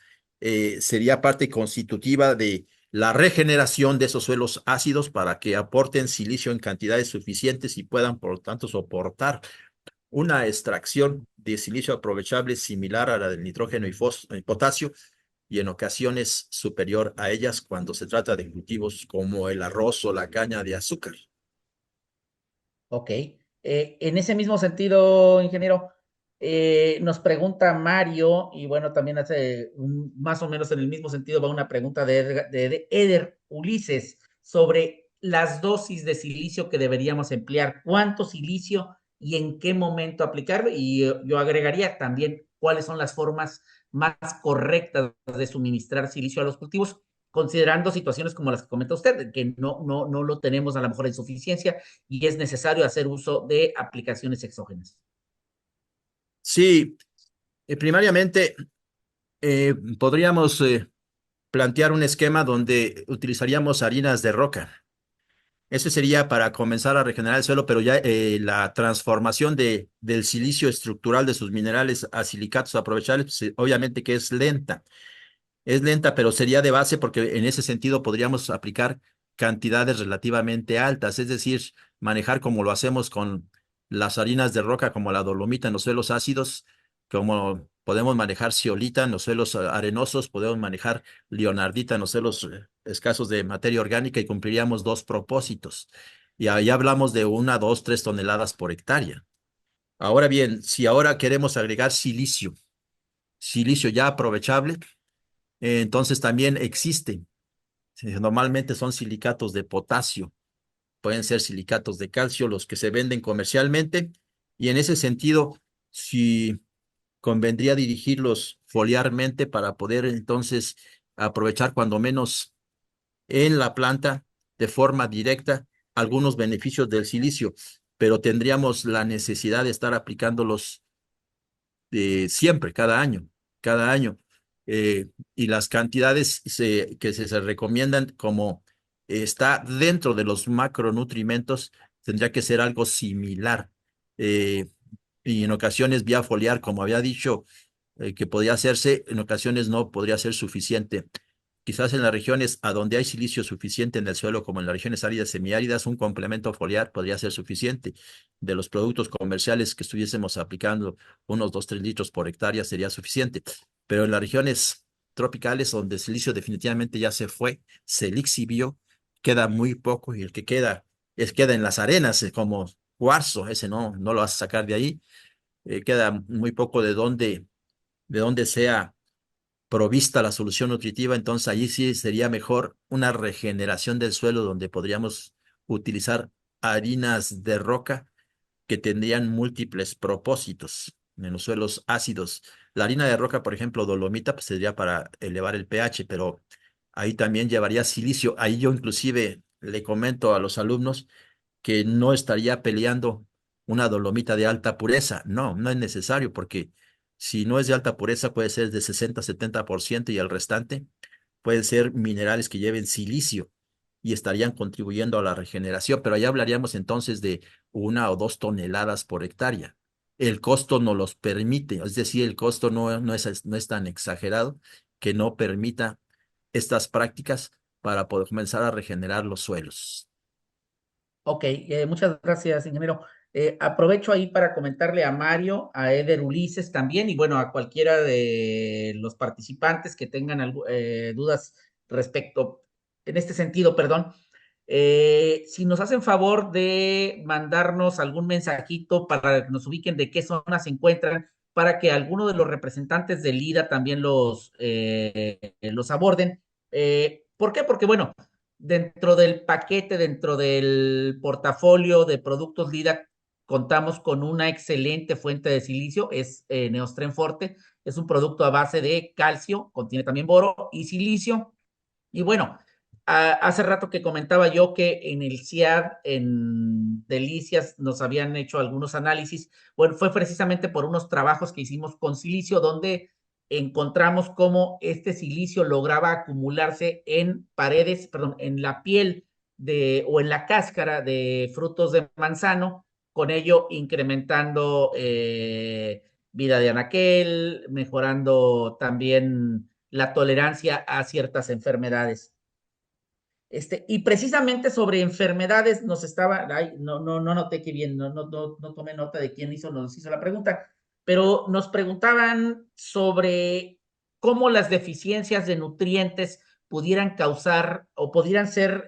sería parte constitutiva de la regeneración de esos suelos ácidos para que aporten silicio en cantidades suficientes y puedan, por lo tanto, soportar una extracción de silicio aprovechable similar a la del nitrógeno y potasio, y en ocasiones superior a ellas cuando se trata de cultivos como el arroz o la caña de azúcar.
Ok. En ese mismo sentido, ingeniero, nos pregunta Mario, y bueno, también más o menos en el mismo sentido va una pregunta de Eder Ulises sobre las dosis de silicio que deberíamos emplear, cuánto silicio y en qué momento aplicar. Y yo agregaría también cuáles son las formas más correctas de suministrar silicio a los cultivos, considerando situaciones como las que comenta usted, que no lo tenemos a lo mejor en suficiencia y es necesario hacer uso de aplicaciones exógenas.
Sí, primariamente podríamos plantear un esquema donde utilizaríamos harinas de roca. Ese sería para comenzar a regenerar el suelo, pero ya la transformación del silicio estructural de sus minerales a silicatos aprovechables, pues, obviamente que es lenta. Es lenta, pero sería de base porque en ese sentido podríamos aplicar cantidades relativamente altas, es decir, manejar como lo hacemos con las harinas de roca, como la dolomita en los suelos ácidos, como podemos manejar zeolita en los suelos arenosos, podemos manejar leonardita en los suelos escasos de materia orgánica y cumpliríamos dos propósitos. Y ahí hablamos de 1, 2, 3 toneladas por hectárea. Ahora bien, si ahora queremos agregar silicio, silicio ya aprovechable, entonces también existen. Normalmente son silicatos de potasio, pueden ser silicatos de calcio los que se venden comercialmente. Y en ese sentido, si convendría dirigirlos foliarmente para poder entonces aprovechar cuando menos en la planta de forma directa algunos beneficios del silicio, pero tendríamos la necesidad de estar aplicándolos siempre, cada año. Y las cantidades que se recomiendan como está dentro de los macronutrimentos, tendría que ser algo similar. Eh, y en ocasiones vía foliar, como había dicho, que podía hacerse, en ocasiones no podría ser suficiente. Quizás en las regiones a donde hay silicio suficiente en el suelo, como en las regiones áridas semiáridas, un complemento foliar podría ser suficiente. De los productos comerciales que estuviésemos aplicando, unos 2, 3 litros por hectárea sería suficiente. Pero en las regiones tropicales, donde el silicio definitivamente ya se fue, se lixivió, queda muy poco y el que queda queda en las arenas, como cuarzo, ese no lo vas a sacar de ahí. Queda muy poco de donde sea provista la solución nutritiva, entonces allí sí sería mejor una regeneración del suelo donde podríamos utilizar harinas de roca que tendrían múltiples propósitos en los suelos ácidos. La harina de roca, por ejemplo, dolomita, pues sería para elevar el pH, pero ahí también llevaría silicio. Ahí yo inclusive le comento a los alumnos que no estaría peleando una dolomita de alta pureza. No es necesario porque si no es de alta pureza puede ser de 60, 70% y el restante pueden ser minerales que lleven silicio y estarían contribuyendo a la regeneración, pero ahí hablaríamos entonces de 1 o 2 toneladas por hectárea. El costo no los permite, es decir, el costo no es tan exagerado que no permita estas prácticas para poder comenzar a regenerar los suelos.
Ok, muchas gracias, ingeniero. Aprovecho ahí para comentarle a Mario, a Eder Ulises también, y bueno, a cualquiera de los participantes que tengan dudas respecto, en este sentido, perdón, si nos hacen favor de mandarnos algún mensajito para que nos ubiquen de qué zonas se encuentran, para que alguno de los representantes del LIDA también los aborden. ¿Por qué? Porque, bueno, dentro del paquete, dentro del portafolio de productos LIDA, contamos con una excelente fuente de silicio, es Neostren Forte, es un producto a base de calcio, contiene también boro y silicio. Y bueno, hace rato que comentaba yo que en el CIAD, en Delicias, nos habían hecho algunos análisis. Bueno, fue precisamente por unos trabajos que hicimos con silicio, donde encontramos cómo este silicio lograba acumularse en paredes, perdón, en la piel o en la cáscara de frutos de manzano, con ello incrementando vida de anaquel, mejorando también la tolerancia a ciertas enfermedades. Y precisamente sobre enfermedades nos estaba, ay, no noté que bien, no tomé nota de quién nos hizo la pregunta, pero nos preguntaban sobre cómo las deficiencias de nutrientes pudieran causar o pudieran ser,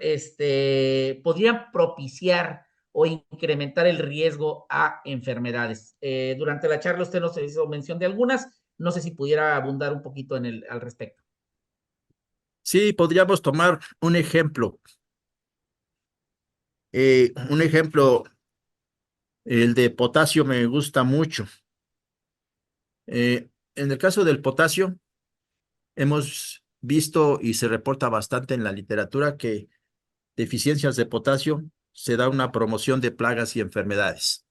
podrían propiciar o incrementar el riesgo a enfermedades. Durante la charla usted nos hizo mención de algunas, no sé si pudiera abundar un poquito al respecto.
Sí, podríamos tomar un ejemplo. Un ejemplo, el de potasio me gusta mucho. En el caso del potasio, hemos visto y se reporta bastante en la literatura que deficiencias de potasio se da una promoción de plagas y enfermedades.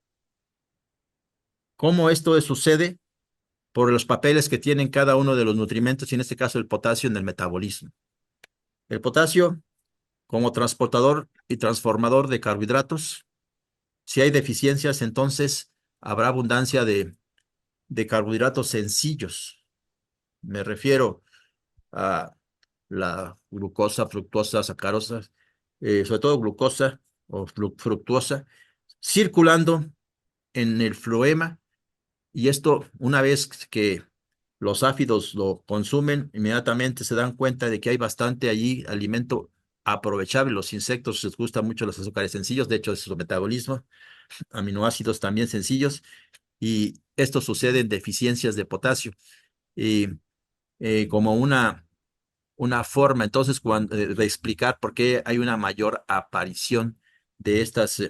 ¿Cómo esto sucede? Por los papeles que tienen cada uno de los nutrimentos, y en este caso el potasio en el metabolismo. El potasio como transportador y transformador de carbohidratos. Si hay deficiencias, entonces habrá abundancia de carbohidratos sencillos. Me refiero a la glucosa, fructosa, sacarosa, sobre todo glucosa o fructuosa, circulando en el floema. Y esto, una vez que los áfidos lo consumen, inmediatamente se dan cuenta de que hay bastante allí alimento aprovechable. Los insectos les gustan mucho los azúcares sencillos, de hecho es su metabolismo, aminoácidos también sencillos, y esto sucede en deficiencias de potasio. Y como una forma entonces de explicar por qué hay una mayor aparición de estas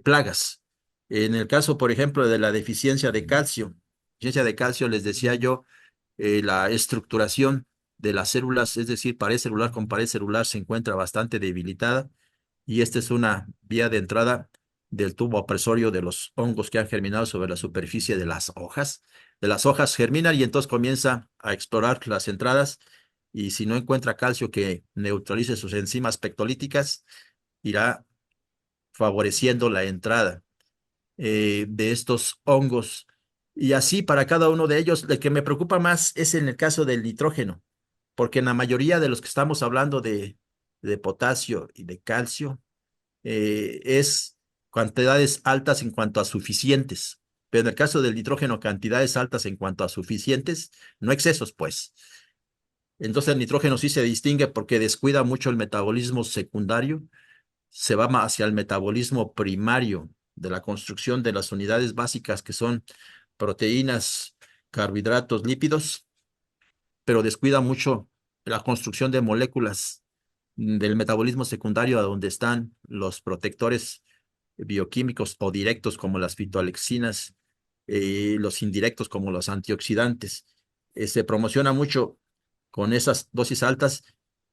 plagas. En el caso, por ejemplo, de la deficiencia de calcio, les decía yo, la estructuración de las células, es decir, pared celular con pared celular, se encuentra bastante debilitada, y esta es una vía de entrada del tubo apresorio de los hongos que han germinado sobre la superficie de las hojas. De las hojas germinan y entonces comienza a explorar las entradas, y si no encuentra calcio que neutralice sus enzimas pectolíticas, irá favoreciendo la entrada de estos hongos. Y así para cada uno de ellos, el que me preocupa más es en el caso del nitrógeno, porque en la mayoría de los que estamos hablando de potasio y de calcio, es cantidades altas en cuanto a suficientes. Pero en el caso del nitrógeno, cantidades altas en cuanto a suficientes, no excesos, pues. Entonces el nitrógeno sí se distingue porque descuida mucho el metabolismo secundario, se va más hacia el metabolismo primario de la construcción de las unidades básicas que son proteínas, carbohidratos, lípidos, pero descuida mucho la construcción de moléculas del metabolismo secundario, a donde están los protectores bioquímicos o directos como las fitoalexinas, los indirectos como los antioxidantes. Se promociona mucho con esas dosis altas,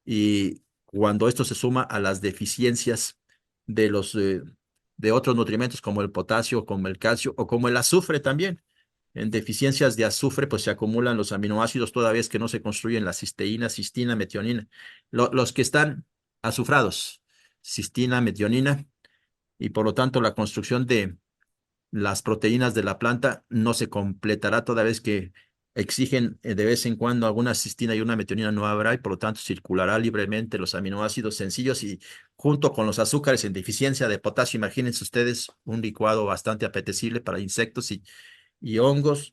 y cuando esto se suma a las deficiencias de de otros nutrimentos como el potasio, como el calcio o como el azufre también. En deficiencias de azufre, pues se acumulan los aminoácidos toda vez que no se construyen la cisteína, cistina, metionina. Los que están azufrados, cistina, metionina, y por lo tanto la construcción de las proteínas de la planta no se completará toda vez que exigen de vez en cuando alguna cistina y una metionina, no habrá, y por lo tanto circulará libremente los aminoácidos sencillos, y junto con los azúcares en deficiencia de potasio, imagínense ustedes un licuado bastante apetecible para insectos y hongos.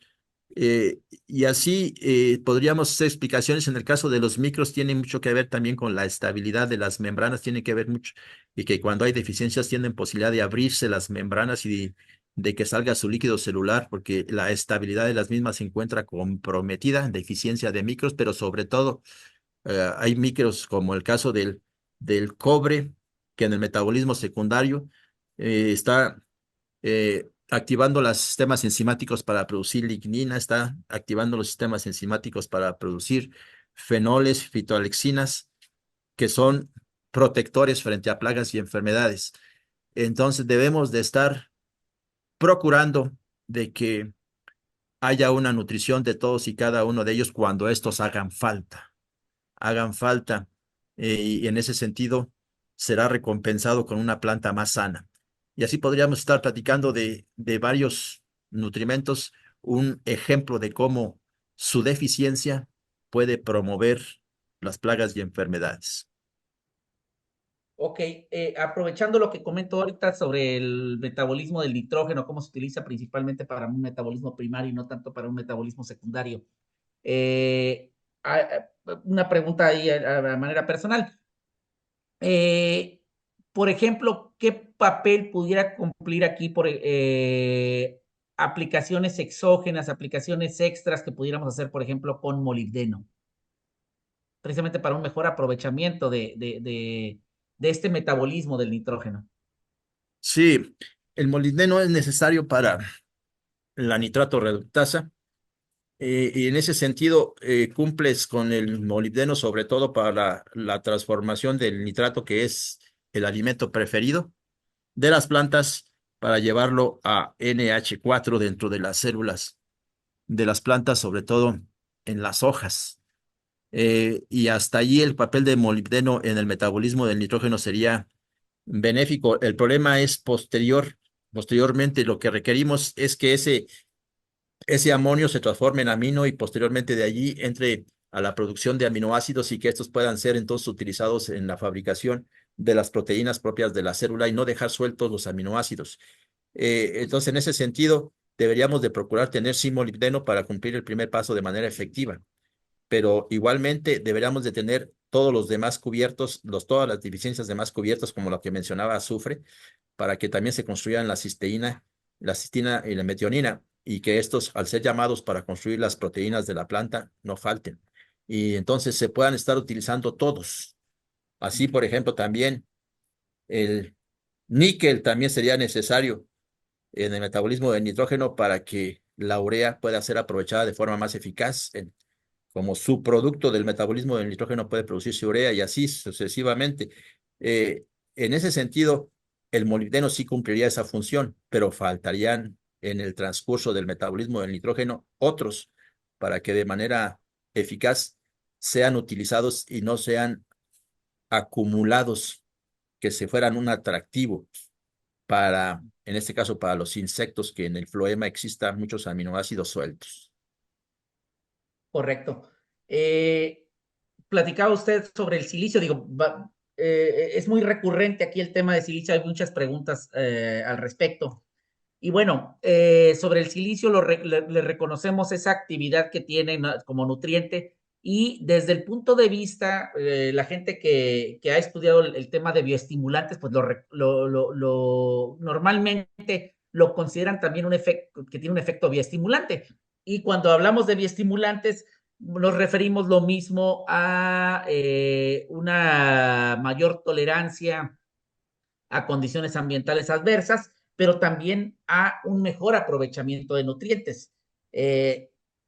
Y así podríamos hacer explicaciones. En el caso de los micros, tiene mucho que ver también con la estabilidad de las membranas, tiene que ver mucho, y que cuando hay deficiencias tienen posibilidad de abrirse las membranas y de que salga su líquido celular, porque la estabilidad de las mismas se encuentra comprometida en deficiencia de micros, pero sobre todo hay micros como el caso del cobre, que en el metabolismo secundario está activando los sistemas enzimáticos para producir lignina, está activando los sistemas enzimáticos para producir fenoles, fitoalexinas, que son protectores frente a plagas y enfermedades. Entonces debemos de estar procurando de que haya una nutrición de todos y cada uno de ellos cuando estos hagan falta, y en ese sentido será recompensado con una planta más sana. Y así podríamos estar platicando de varios nutrimentos, un ejemplo de cómo su deficiencia puede promover las plagas y enfermedades.
Ok, aprovechando lo que comento ahorita sobre el metabolismo del nitrógeno, cómo se utiliza principalmente para un metabolismo primario y no tanto para un metabolismo secundario. Eh, una pregunta ahí a manera personal. Eh, por ejemplo, ¿qué papel pudiera cumplir aquí por aplicaciones exógenas, aplicaciones extras que pudiéramos hacer, por ejemplo, con molibdeno? Precisamente para un mejor aprovechamiento de este metabolismo del nitrógeno.
Sí, el molibdeno es necesario para la nitrato reductasa. Y en ese sentido, cumples con el molibdeno, sobre todo para la transformación del nitrato, que es el alimento preferido de las plantas, para llevarlo a NH4 dentro de las células de las plantas, sobre todo en las hojas. Y hasta allí el papel de molibdeno en el metabolismo del nitrógeno sería benéfico. El problema es posteriormente lo que requerimos es que ese amonio se transforma en amino y posteriormente de allí entre a la producción de aminoácidos y que estos puedan ser entonces utilizados en la fabricación de las proteínas propias de la célula y no dejar sueltos los aminoácidos. Entonces, en ese sentido, deberíamos de procurar tener sí molibdeno para cumplir el primer paso de manera efectiva, pero igualmente deberíamos de tener todos los demás cubiertos, todas las deficiencias demás cubiertas, como lo que mencionaba azufre, para que también se construyan la cistina y la metionina, y que estos, al ser llamados para construir las proteínas de la planta, no falten. Y entonces se puedan estar utilizando todos. Así, por ejemplo, también el níquel también sería necesario en el metabolismo del nitrógeno para que la urea pueda ser aprovechada de forma más eficaz. Como subproducto del metabolismo del nitrógeno puede producirse urea y así sucesivamente. Eh, en ese sentido, el molibdeno sí cumpliría esa función, pero faltarían en el transcurso del metabolismo del nitrógeno otros para que de manera eficaz sean utilizados y no sean acumulados, que se fueran un atractivo para, en este caso, para los insectos, que en el floema existan muchos aminoácidos sueltos.
Correcto. Platicaba usted sobre el silicio, digo, es muy recurrente aquí el tema de silicio, hay muchas preguntas al respecto. Y bueno, sobre el silicio le reconocemos esa actividad que tiene como nutriente y desde el punto de vista, la gente que ha estudiado el tema de bioestimulantes, pues normalmente lo consideran también un efecto, que tiene un efecto bioestimulante. Y cuando hablamos de bioestimulantes, nos referimos lo mismo a una mayor tolerancia a condiciones ambientales adversas, pero también a un mejor aprovechamiento de nutrientes.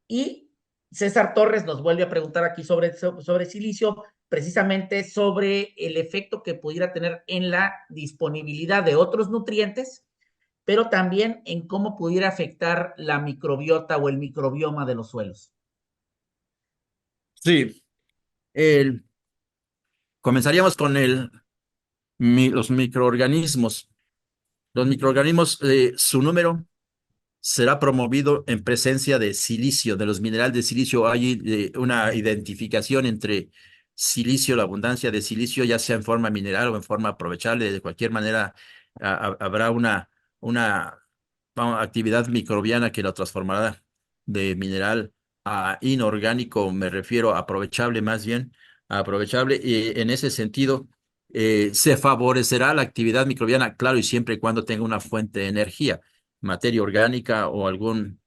Y César Torres nos vuelve a preguntar aquí sobre silicio, precisamente sobre el efecto que pudiera tener en la disponibilidad de otros nutrientes, pero también en cómo pudiera afectar la microbiota o el microbioma de los suelos.
Sí, el, comenzaríamos con los microorganismos. Los microorganismos, su número será promovido en presencia de silicio, de los minerales de silicio. Hay una identificación entre silicio, la abundancia de silicio, ya sea en forma mineral o en forma aprovechable. De cualquier manera, habrá una actividad microbiana que lo transformará de mineral a inorgánico, me refiero a aprovechable más bien, a aprovechable. Y en ese sentido, se favorecerá la actividad microbiana, claro, y siempre y cuando tenga una fuente de energía, materia orgánica o algún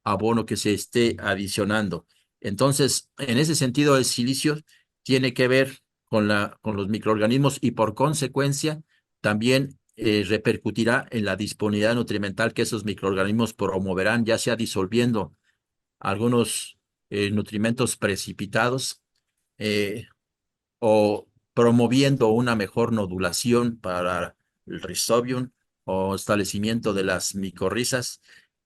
abono que se esté adicionando. Entonces, en ese sentido, el silicio tiene que ver con los microorganismos y por consecuencia también repercutirá en la disponibilidad nutrimental que esos microorganismos promoverán, ya sea disolviendo algunos nutrimentos precipitados, eh, o promoviendo una mejor nodulación para el Rhizobium o establecimiento de las micorrizas.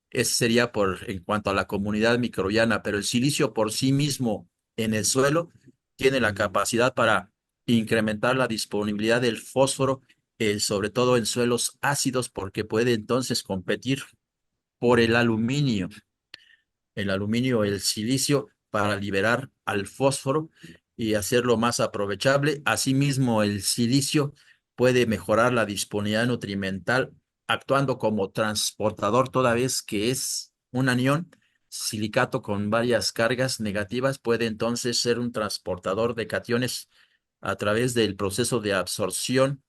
Ese sería en cuanto a la comunidad microbiana, pero el silicio por sí mismo en el suelo tiene la capacidad para incrementar la disponibilidad del fósforo, sobre todo en suelos ácidos, porque puede entonces competir por el aluminio, el silicio, para liberar al fósforo y hacerlo más aprovechable. Asimismo, el silicio puede mejorar la disponibilidad nutrimental actuando como transportador, toda vez que es un anión silicato con varias cargas negativas, puede entonces ser un transportador de cationes a través del proceso de absorción,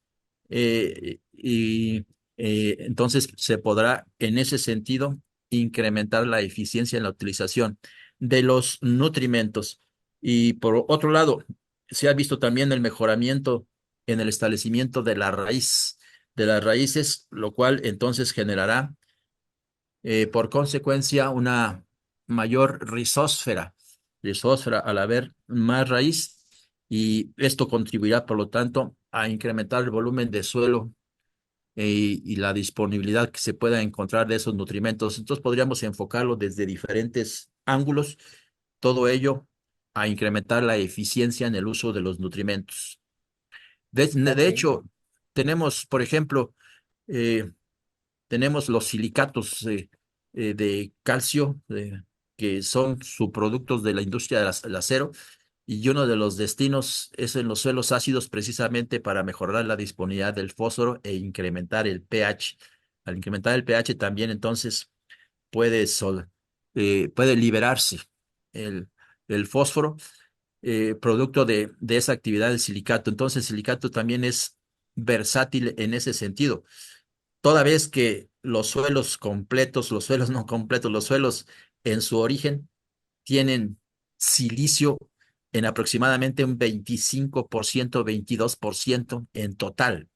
y entonces se podrá en ese sentido incrementar la eficiencia en la utilización de los nutrimentos. Y por otro lado, se ha visto también el mejoramiento en el establecimiento de la raíz, de las raíces, lo cual entonces generará por consecuencia una mayor rizósfera al haber más raíz, y esto contribuirá, por lo tanto, a incrementar el volumen de suelo y la disponibilidad que se pueda encontrar de esos nutrimentos. Entonces podríamos enfocarlo desde diferentes ángulos, todo ello a incrementar la eficiencia en el uso de los nutrimentos. De
Ok.
hecho, tenemos, por ejemplo, eh, tenemos los silicatos de calcio, que son subproductos de la industria del acero, y uno de los destinos es en los suelos ácidos, precisamente para mejorar la disponibilidad del fósforo e incrementar el pH. Al incrementar el pH también entonces puede liberarse el, el fósforo, producto de esa actividad del silicato. Entonces el silicato también es versátil en ese sentido, toda vez que los suelos completos, los suelos no completos, los suelos en su origen tienen silicio en aproximadamente un 25%, 22% en total,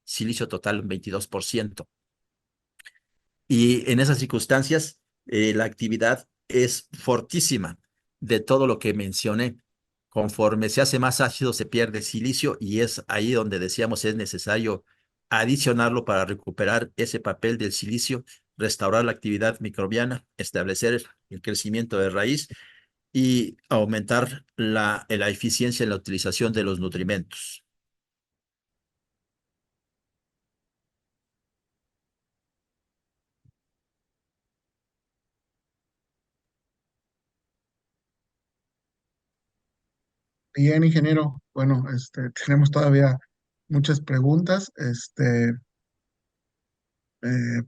silicio total un 22%. Y en esas circunstancias, la actividad es fortísima de todo lo que mencioné. Conforme se hace más ácido, se pierde silicio, y es ahí donde decíamos es necesario adicionarlo para recuperar ese papel del silicio, restaurar la actividad microbiana, establecer el crecimiento de raíz y aumentar la eficiencia en la utilización de los nutrimentos.
Bien, ingeniero. Bueno, tenemos todavía muchas preguntas.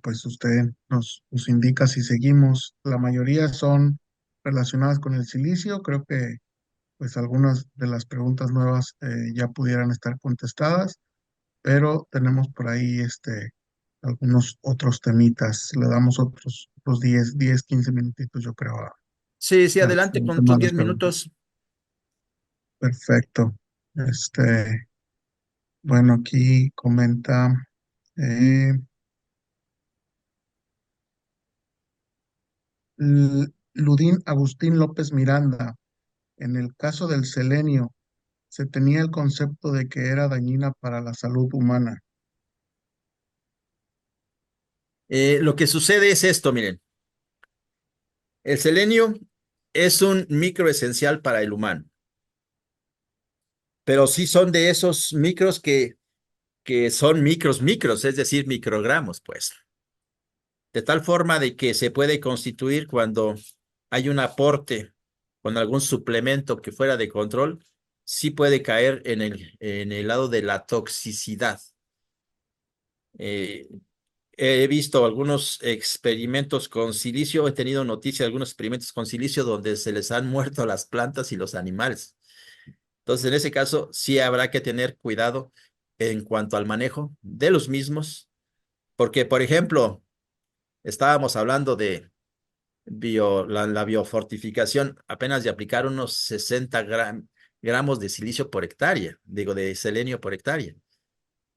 Pues usted nos indica si seguimos. La mayoría son relacionadas con el silicio. Creo que pues algunas de las preguntas nuevas ya pudieran estar contestadas, pero tenemos por ahí algunos otros temitas. Le damos otros 15 minutitos, yo creo,
Sí, sí,
a
adelante con
tomar
tus
las
10
preguntas.
minutos.
Perfecto. Bueno, aquí comenta eh, Ludín Agustín López Miranda. En el caso del selenio, se tenía el concepto de que era dañina para la salud humana.
Lo que sucede es esto, miren. El selenio es un micro esencial para el humano, pero sí son de esos micros que son micros, es decir, microgramos, pues. De tal forma de que se puede constituir cuando hay un aporte con algún suplemento que fuera de control, sí puede caer en el lado de la toxicidad. Eh, He visto algunos experimentos con silicio, he tenido noticia de algunos experimentos con silicio donde se les han muerto las plantas y los animales. Entonces, en ese caso, sí habrá que tener cuidado en cuanto al manejo de los mismos, porque, por ejemplo, estábamos hablando de la biofortificación, apenas de aplicar unos 60 gramos de silicio por hectárea, digo, de selenio por hectárea.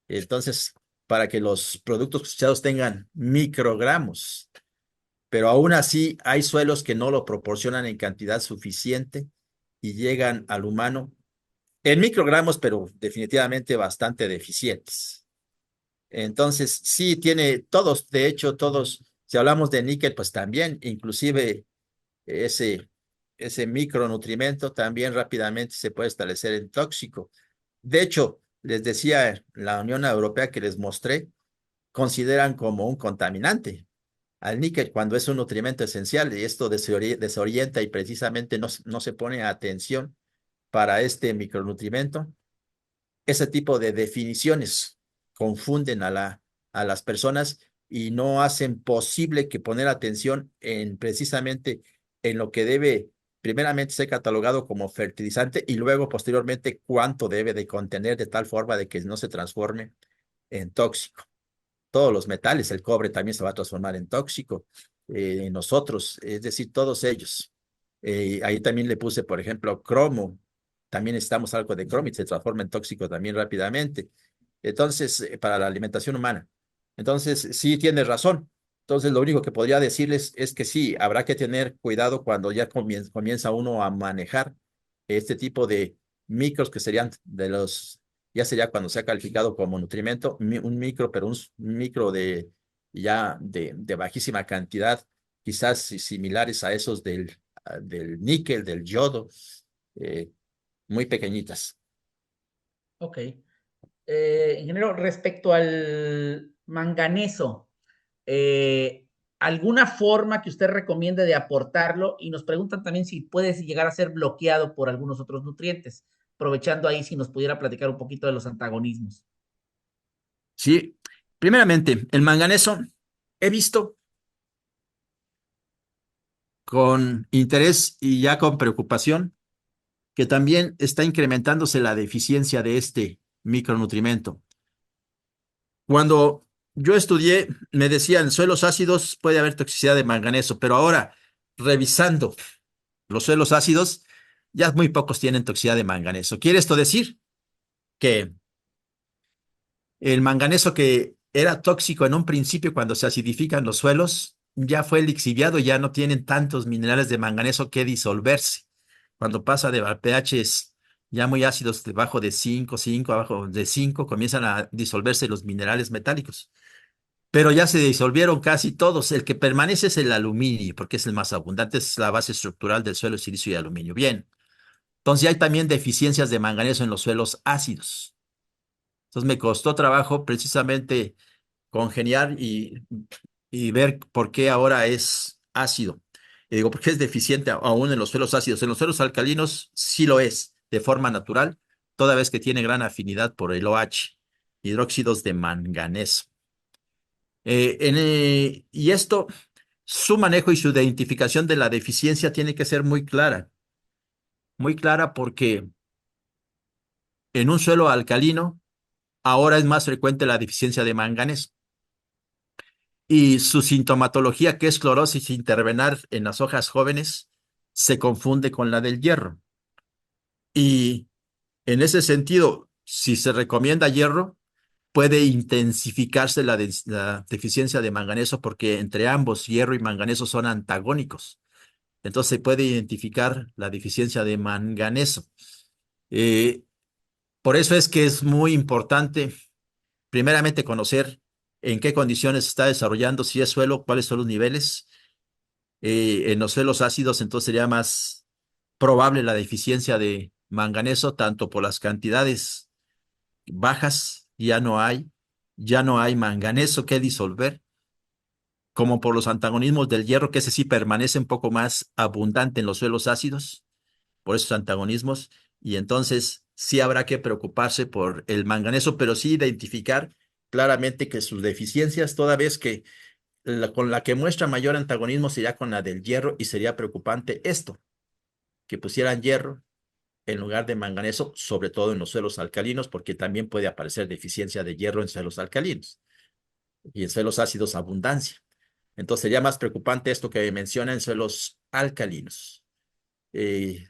Entonces, para que los productos cosechados tengan microgramos, pero aún así hay suelos que no lo proporcionan en cantidad suficiente y llegan al humano en microgramos, pero definitivamente bastante deficientes. Entonces, sí tiene todos, de hecho, todos, si hablamos de níquel, pues también, inclusive ese, ese micronutrimento también rápidamente se puede establecer en tóxico. De hecho, les decía la Unión Europea que les mostré, consideran como un contaminante al níquel cuando es un nutrimento esencial y esto desorienta y precisamente no se pone atención para este micronutrimento. Ese tipo de definiciones confunden a las personas y no hacen posible que poner atención en precisamente en lo que debe primeramente ser catalogado como fertilizante y luego posteriormente cuánto debe de contener de tal forma de que no se transforme en tóxico. Todos los metales, el cobre también se va a transformar en tóxico, nosotros, es decir, todos ellos. Ahí también le puse, por ejemplo, cromo, también estamos algo de cromo y se transforma en tóxico también rápidamente. Entonces, para la alimentación humana. Entonces, sí tiene razón. Entonces, lo único que podría decirles es que sí, habrá que tener cuidado cuando ya comienza uno a manejar este tipo de micros que serían de los ya sería cuando sea calificado como nutrimento, un micro, pero un micro de bajísima cantidad, quizás similares a esos del níquel, del yodo, eh, muy pequeñitas.
Ok. Ingeniero, respecto al manganeso, eh, ¿alguna forma que usted recomiende de aportarlo? Y nos preguntan también si puede llegar a ser bloqueado por algunos otros nutrientes. Aprovechando ahí, si nos pudiera platicar un poquito de los antagonismos.
Sí, primeramente, el manganeso, he visto con interés y ya con preocupación que también está incrementándose la deficiencia de este micronutrimento. Cuando yo estudié, me decían, en suelos ácidos puede haber toxicidad de manganeso, pero ahora, revisando los suelos ácidos, ya muy pocos tienen toxicidad de manganeso. ¿Quiere esto decir que el manganeso que era tóxico en un principio cuando se acidifican los suelos, ya fue lixiviado, ya no tienen tantos minerales de manganeso que disolverse? Cuando pasa de pHs ya muy ácidos, debajo de 5, 5, abajo de 5, comienzan a disolverse los minerales metálicos. Pero ya se disolvieron casi todos. El que permanece es el aluminio, porque es el más abundante, es la base estructural del suelo, silicio y aluminio. Bien, entonces hay también deficiencias de manganeso en los suelos ácidos. Entonces me costó trabajo precisamente congeniar y ver por qué ahora es ácido. Y digo, ¿por qué es deficiente aún en los suelos ácidos? En los suelos alcalinos sí lo es, de forma natural, toda vez que tiene gran afinidad por el OH, hidróxidos de manganeso. Y esto, su manejo y su identificación de la deficiencia tiene que ser muy clara porque en un suelo alcalino ahora es más frecuente la deficiencia de manganeso. Y su sintomatología, que es clorosis intervenar en las hojas jóvenes, se confunde con la del hierro. Y en ese sentido, si se recomienda hierro, puede intensificarse la deficiencia de manganeso porque entre ambos, hierro y manganeso son antagónicos. Entonces se puede identificar la deficiencia de manganeso. Eh, por eso es que es muy importante, primeramente, conocer en qué condiciones está desarrollando, si es suelo, cuáles son los niveles. En los suelos ácidos, entonces sería más probable la deficiencia de manganeso, tanto por las cantidades bajas, ya no hay manganeso que disolver, como por los antagonismos del hierro, que ese sí permanece un poco más abundante en los suelos ácidos, por esos antagonismos, y entonces sí habrá que preocuparse por el manganeso, pero sí identificar claramente que sus deficiencias, toda vez que con la que muestra mayor antagonismo sería con la del hierro, y sería preocupante esto, que pusieran hierro en lugar de manganeso, sobre todo en los suelos alcalinos, porque también puede aparecer deficiencia de hierro en suelos alcalinos y en suelos ácidos abundancia. Entonces sería más preocupante esto que menciona en suelos alcalinos. Eh,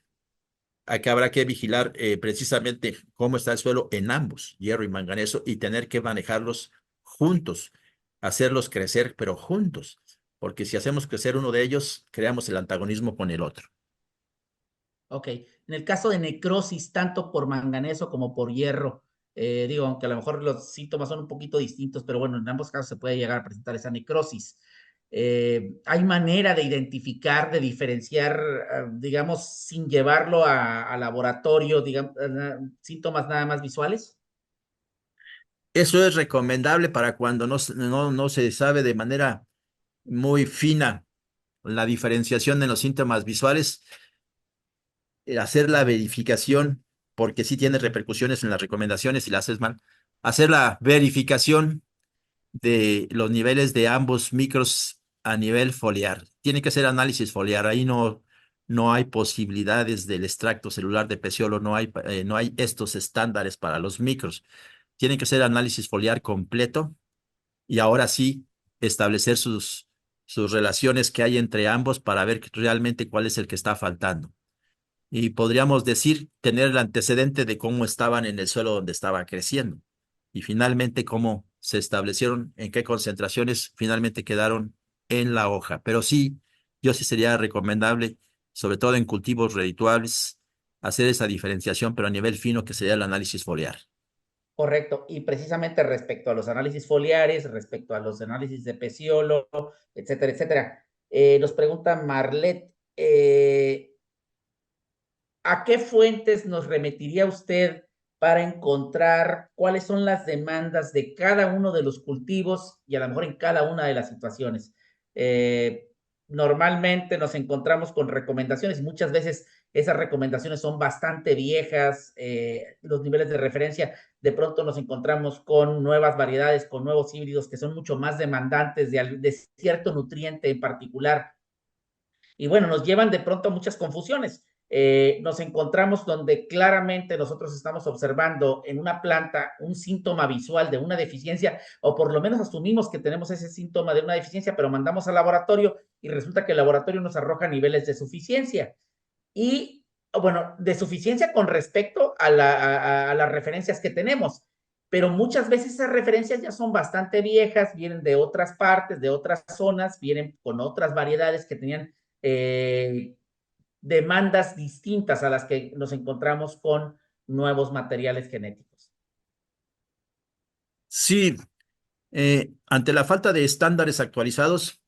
Aquí habrá que vigilar precisamente cómo está el suelo en ambos, hierro y manganeso, y tener que manejarlos juntos, hacerlos crecer, pero juntos, porque si hacemos crecer uno de ellos, creamos el antagonismo con el otro.
Ok. En el caso de necrosis, tanto por manganeso como por hierro, digo, aunque a lo mejor los síntomas son un poquito distintos, pero bueno, en ambos casos se puede llegar a presentar esa necrosis. ¿Hay manera de identificar, de diferenciar, digamos, sin llevarlo a laboratorio, digamos, síntomas nada más visuales?
Eso es recomendable para cuando no se sabe de manera muy fina la diferenciación en los síntomas visuales, hacer la verificación, porque sí tiene repercusiones en las recomendaciones si la haces mal, hacer la verificación de los niveles de ambos micros a nivel foliar. Tiene que ser análisis foliar, ahí no hay posibilidades del extracto celular de peciolo, no hay estos estándares para los micros. Tiene que ser análisis foliar completo y ahora sí establecer sus relaciones que hay entre ambos para ver realmente cuál es el que está faltando. Y podríamos decir, tener el antecedente de cómo estaban en el suelo donde estaba creciendo. Y finalmente, cómo se establecieron, en qué concentraciones finalmente quedaron en la hoja. Pero sí, yo sí sería recomendable, sobre todo en cultivos redituables, hacer esa diferenciación, pero a nivel fino, que sería el análisis foliar.
Correcto. Y precisamente respecto a los análisis foliares, respecto a los análisis de peciolo, etcétera, etcétera. Nos pregunta Marlet, ¿a qué fuentes nos remitiría usted para encontrar cuáles son las demandas de cada uno de los cultivos y a lo mejor en cada una de las situaciones? Eh, Normalmente nos encontramos con recomendaciones y muchas veces esas recomendaciones son bastante viejas, los niveles de referencia, de pronto nos encontramos con nuevas variedades, con nuevos híbridos que son mucho más demandantes de cierto nutriente en particular y bueno, nos llevan de pronto a muchas confusiones. Nos encontramos donde claramente nosotros estamos observando en una planta un síntoma visual de una deficiencia, o por lo menos asumimos que tenemos ese síntoma de una deficiencia, pero mandamos al laboratorio y resulta que el laboratorio nos arroja niveles de suficiencia. Y bueno, de suficiencia con respecto a las referencias que tenemos. Pero muchas veces esas referencias ya son bastante viejas, vienen de otras partes, de otras zonas, vienen con otras variedades que tenían eh, demandas distintas a las que nos encontramos con nuevos materiales genéticos.
Sí, ante la falta de estándares actualizados,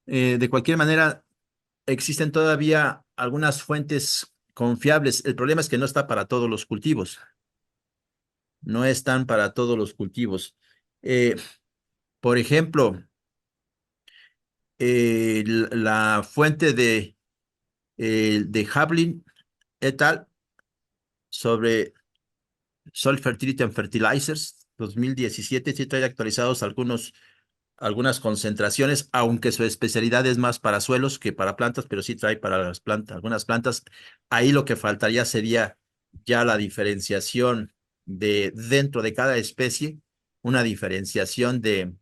de cualquier manera, existen todavía algunas fuentes confiables. El problema es que no está para todos los cultivos. No están para todos los cultivos. Eh, por ejemplo, la fuente de Havlin et al. Sobre Soil Fertility and Fertilizers 2017 sí trae actualizados algunas concentraciones, aunque su especialidad es más para suelos que para plantas, pero sí trae para las plantas, algunas plantas. Ahí lo que faltaría sería ya la diferenciación de dentro de cada especie, una diferenciación de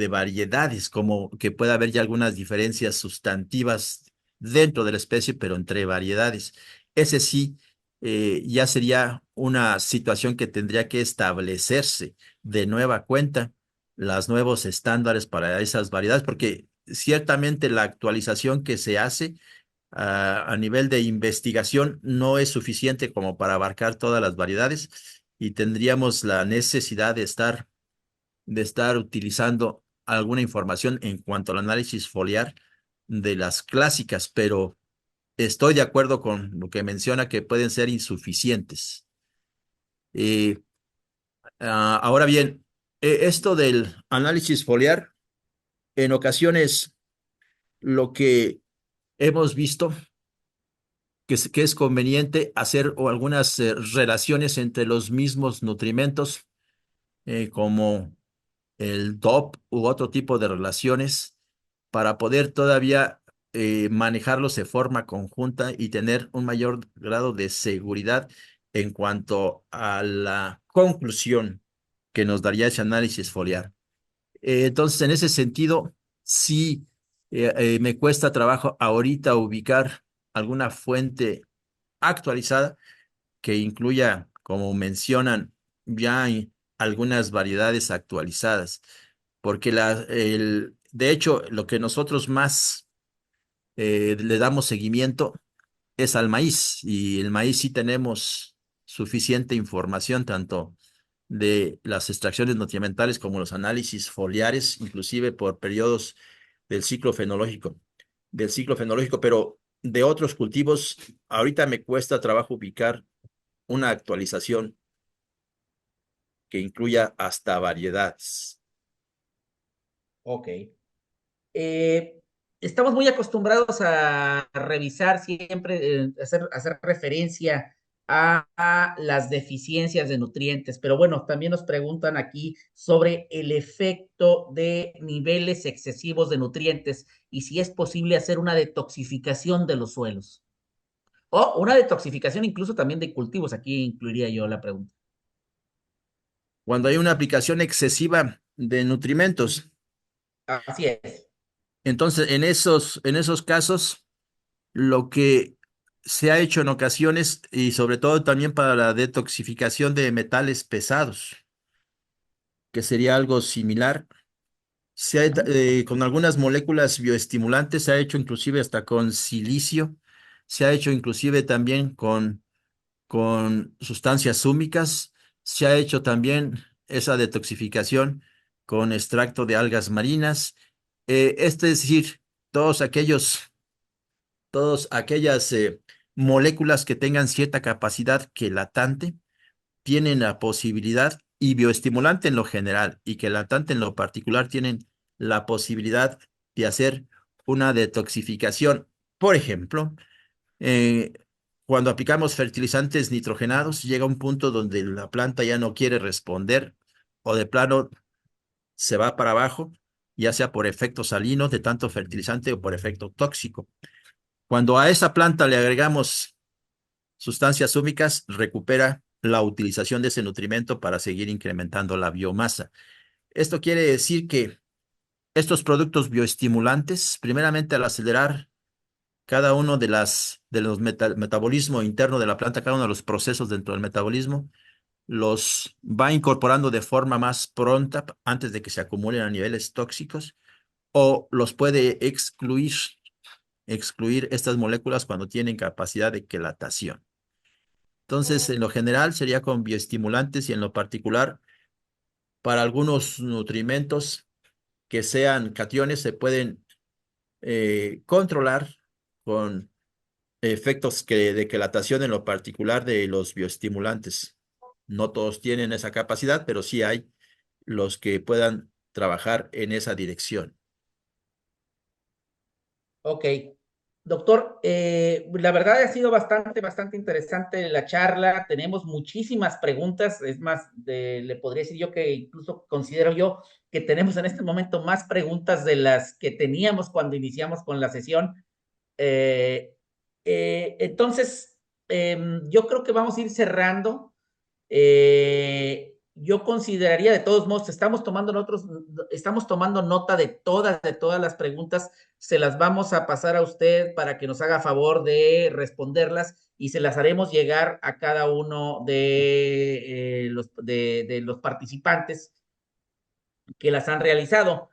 variedades, como que pueda haber ya algunas diferencias sustantivas dentro de la especie, pero entre variedades. Ese sí, ya sería una situación que tendría que establecerse de nueva cuenta, los nuevos estándares para esas variedades, porque ciertamente la actualización que se hace a nivel de investigación no es suficiente como para abarcar todas las variedades y tendríamos la necesidad de estar utilizando alguna información en cuanto al análisis foliar de las clásicas, pero estoy de acuerdo con lo que menciona que pueden ser insuficientes. Eh, Ahora bien, esto del análisis foliar, en ocasiones lo que hemos visto que es conveniente hacer o algunas relaciones entre los mismos nutrimentos, como el DOP u otro tipo de relaciones para poder todavía manejarlos de forma conjunta y tener un mayor grado de seguridad en cuanto a la conclusión que nos daría ese análisis foliar. Entonces, en ese sentido, sí, me cuesta trabajo ahorita ubicar alguna fuente actualizada que incluya, como mencionan, ya hay algunas variedades actualizadas, porque de hecho, lo que nosotros más le damos seguimiento es al maíz, y el maíz sí tenemos suficiente información, tanto de las extracciones nutrimentales como los análisis foliares, inclusive por periodos del ciclo fenológico, pero de otros cultivos, ahorita me cuesta trabajo ubicar una actualización que incluya hasta variedades.
Ok. Eh, Estamos muy acostumbrados a revisar siempre, hacer referencia a las deficiencias de nutrientes, pero bueno, también nos preguntan aquí sobre el efecto de niveles excesivos de nutrientes y si es posible hacer una detoxificación de los suelos o una detoxificación incluso también de cultivos. Aquí incluiría yo la pregunta.
Cuando hay una aplicación excesiva de nutrimentos,
Así es.
entonces en esos casos, lo que se ha hecho en ocasiones y sobre todo también para la detoxificación de metales pesados, que sería algo similar, con algunas moléculas bioestimulantes, se ha hecho inclusive hasta con silicio, se ha hecho inclusive también con sustancias húmicas, se ha hecho también esa detoxificación con extracto de algas marinas, es decir, todos aquellos todas aquellas moléculas que tengan cierta capacidad quelatante tienen la posibilidad, y bioestimulante en lo general, y quelatante en lo particular, tienen la posibilidad de hacer una detoxificación. Por ejemplo, eh, cuando aplicamos fertilizantes nitrogenados, llega un punto donde la planta ya no quiere responder o de plano se va para abajo, ya sea por efecto salino de tanto fertilizante o por efecto tóxico. Cuando a esa planta le agregamos sustancias húmicas, recupera la utilización de ese nutrimento para seguir incrementando la biomasa. Esto quiere decir que estos productos bioestimulantes, primeramente al acelerar cada uno de los metabolismo interno de la planta, cada uno de los procesos dentro del metabolismo, los va incorporando de forma más pronta antes de que se acumulen a niveles tóxicos o los puede excluir estas moléculas cuando tienen capacidad de quelatación. Entonces, en lo general sería con bioestimulantes y en lo particular para algunos nutrimentos que sean cationes se pueden controlar con efectos de quelatación en lo particular de los bioestimulantes. No todos tienen esa capacidad, pero sí hay los que puedan trabajar en esa dirección.
Ok. Doctor, la verdad ha sido bastante interesante la charla. Tenemos muchísimas preguntas. Es más, le podría decir yo que incluso considero yo que tenemos en este momento más preguntas de las que teníamos cuando iniciamos con la sesión. Eh, entonces, yo creo que vamos a ir cerrando. Yo consideraría de todos modos, estamos tomando nota de todas las preguntas, se las vamos a pasar a usted para que nos haga favor de responderlas y se las haremos llegar a cada uno de los participantes que las han realizado.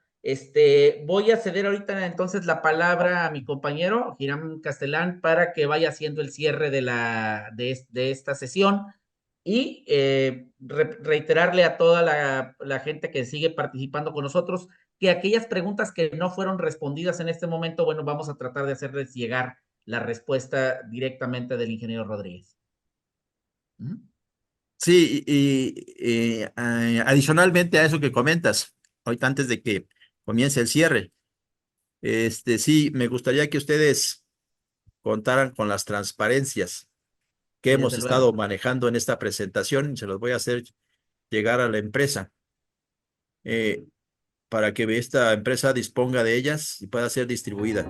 Voy a ceder ahorita entonces la palabra a mi compañero Hiram Castellán para que vaya haciendo el cierre de esta sesión y reiterarle a toda la gente que sigue participando con nosotros que aquellas preguntas que no fueron respondidas en este momento, bueno, vamos a tratar de hacerles llegar la respuesta directamente del ingeniero Rodríguez. ¿Mm?
Sí, y adicionalmente a eso que comentas, ahorita antes de que comience el cierre, sí, me gustaría que ustedes contaran con las transparencias que
Sí,
hemos
desde
estado
luego.
manejando en esta presentación y se los voy a hacer llegar a la empresa eh, para que esta empresa disponga de ellas y pueda ser distribuida.